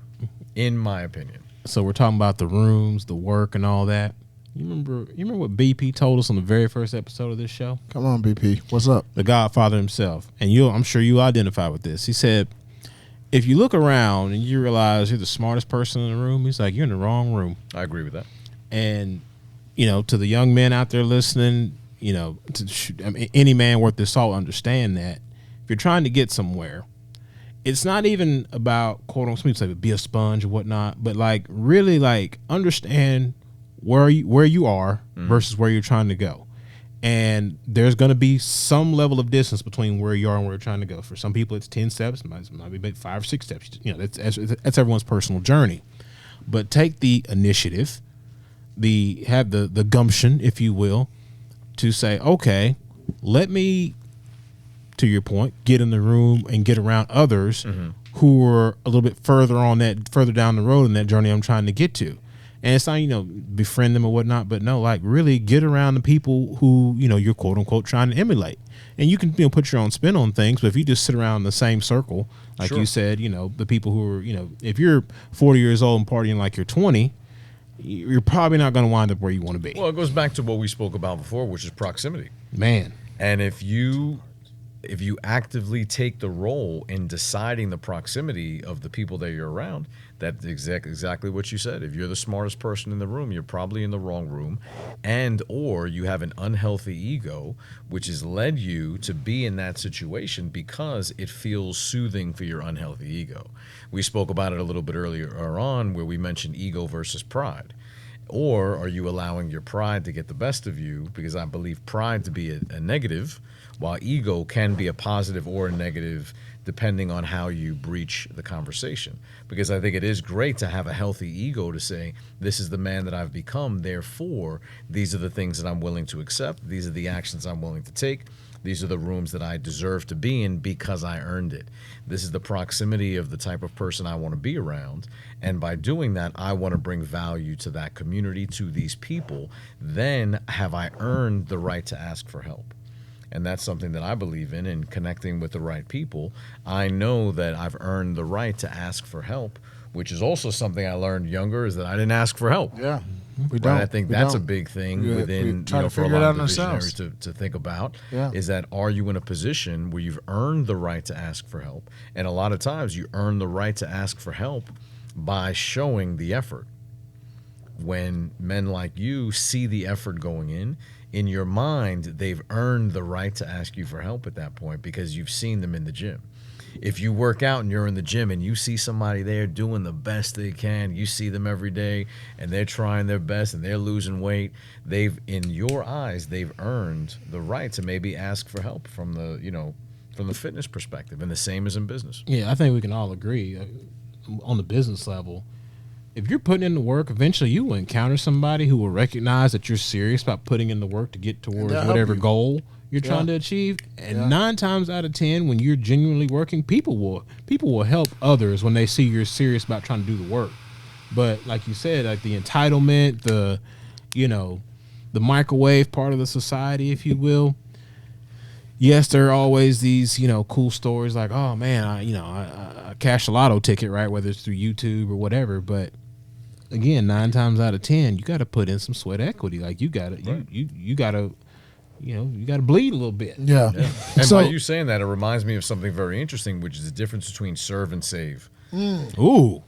[SPEAKER 3] in my opinion.
[SPEAKER 2] So we're talking about the rooms, the work, and all that. You remember what BP told us on the very first episode of this show?
[SPEAKER 1] Come on, BP. What's up?
[SPEAKER 2] The Godfather himself. And I'm sure you identify with this. He said, if you look around and you realize you're the smartest person in the room, he's like, you're in the wrong room.
[SPEAKER 3] I agree with that.
[SPEAKER 2] And, to the young men out there listening, any man worth his salt understand that if you're trying to get somewhere, it's not even about, quote unquote, some people say be a sponge or whatnot, but really understand where you are versus where you're trying to go. And there's going to be some level of distance between where you are and where you're trying to go. For some people, it's 10 steps, might be maybe 5 or 6 steps. That's everyone's personal journey. But take the initiative, have the gumption, if you will, to say, okay, let me, to your point, get in the room and get around others who are a little bit further down the road in that journey I'm trying to get to. And it's not, befriend them or whatnot, but no, really get around the people who, you're quote unquote trying to emulate. And you can, put your own spin on things, but if you just sit around in the same circle, like
[SPEAKER 3] Sure.
[SPEAKER 2] you said, the people who are, if you're 40 years old and partying like you're 20, you're probably not going to wind up where you want to be.
[SPEAKER 3] Well, it goes back to what we spoke about before, which is proximity.
[SPEAKER 2] Man.
[SPEAKER 3] And if you actively take the role in deciding the proximity of the people that you're around, that's exactly what you said. If you're the smartest person in the room, you're probably in the wrong room, and or you have an unhealthy ego, which has led you to be in that situation because it feels soothing for your unhealthy ego. We spoke about it a little bit earlier on where we mentioned ego versus pride. Or are you allowing your pride to get the best of you? Because I believe pride to be a negative, while ego can be a positive or a negative depending on how you breach the conversation. Because I think it is great to have a healthy ego to say, this is the man that I've become, therefore, these are the things that I'm willing to accept, these are the actions I'm willing to take, these are the rooms that I deserve to be in because I earned it. This is the proximity of the type of person I want to be around. And by doing that, I want to bring value to that community, to these people. Then have I earned the right to ask for help? And that's something that I believe in connecting with the right people. I know that I've earned the right to ask for help, which is also something I learned younger, is that I didn't ask for help.
[SPEAKER 1] Yeah. We don't.
[SPEAKER 3] Right? I think
[SPEAKER 1] We
[SPEAKER 3] that's
[SPEAKER 1] don't.
[SPEAKER 3] a big thing
[SPEAKER 1] We
[SPEAKER 3] within,
[SPEAKER 1] try to
[SPEAKER 3] for a
[SPEAKER 1] figure it
[SPEAKER 3] lot
[SPEAKER 1] out
[SPEAKER 3] of the
[SPEAKER 1] ourselves.
[SPEAKER 3] visionaries to think about,
[SPEAKER 1] Yeah.
[SPEAKER 3] is that, are you in a position where you've earned the right to ask for help? And a lot of times you earn the right to ask for help by showing the effort. When men like you see the effort going in your mind, they've earned the right to ask you for help at that point because you've seen them in the gym. If you work out and you're in the gym and you see somebody there doing the best they can, you see them every day and they're trying their best and they're losing weight, in your eyes, they've earned the right to maybe ask for help from the fitness perspective. And the same is in business.
[SPEAKER 2] Yeah, I think we can all agree on the business level. If you're putting in the work, eventually you will encounter somebody who will recognize that you're serious about putting in the work to get towards
[SPEAKER 1] they'll help
[SPEAKER 2] whatever
[SPEAKER 1] you.
[SPEAKER 2] goal you're trying to achieve. And
[SPEAKER 1] Yeah.
[SPEAKER 2] 9 times out of 10, when you're genuinely working, people will help others when they see you're serious about trying to do the work. But like you said, like the entitlement, the microwave part of the society, if you will. Yes, there are always these, cool stories like, oh man, I cashed a lotto ticket, right? Whether it's through YouTube or whatever. But again, 9 times out of 10, you got to put in some sweat equity. Like you got to, you got to, you got to bleed a little bit.
[SPEAKER 1] Yeah.
[SPEAKER 3] And
[SPEAKER 1] So-
[SPEAKER 3] by you saying that, it reminds me of something very interesting, which is the difference between serve and save.
[SPEAKER 2] Ooh,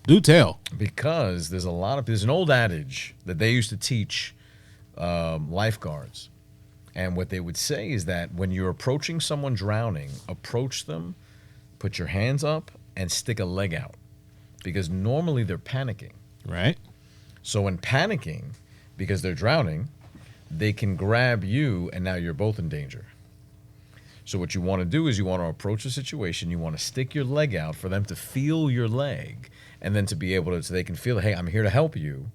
[SPEAKER 2] do tell.
[SPEAKER 3] Because there's an old adage that they used to teach lifeguards. And what they would say is that when you're approaching someone drowning, approach them, put your hands up, and stick a leg out. Because normally they're panicking.
[SPEAKER 2] Right.
[SPEAKER 3] So when panicking, because they're drowning, they can grab you, and now you're both in danger. So what you want to do is you want to approach the situation. You want to stick your leg out for them to feel your leg, and then to be able to, so they can feel, hey, I'm here to help you.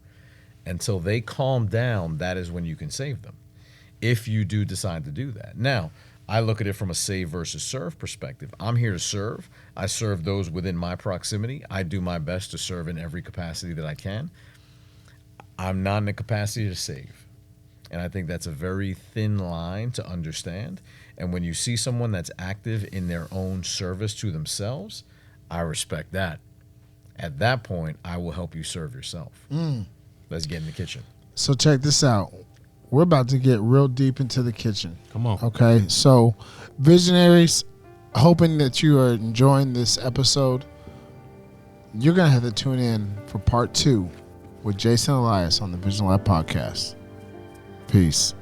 [SPEAKER 3] Until they calm down, that is when you can save them, if you do decide to do that. Now, I look at it from a save versus serve perspective. I'm here to serve. I serve those within my proximity. I do my best to serve in every capacity that I can. I'm not in the capacity to save. And I think that's a very thin line to understand. And when you see someone that's active in their own service to themselves, I respect that. At that point, I will help you serve yourself. Let's get in the kitchen.
[SPEAKER 1] So check this out. We're about to get real deep into the kitchen.
[SPEAKER 2] Come on.
[SPEAKER 1] Okay. So, visionaries, hoping that you are enjoying this episode, you're going to have to tune in for part 2 with Jason Elias on the Vision Lab podcast. Peace.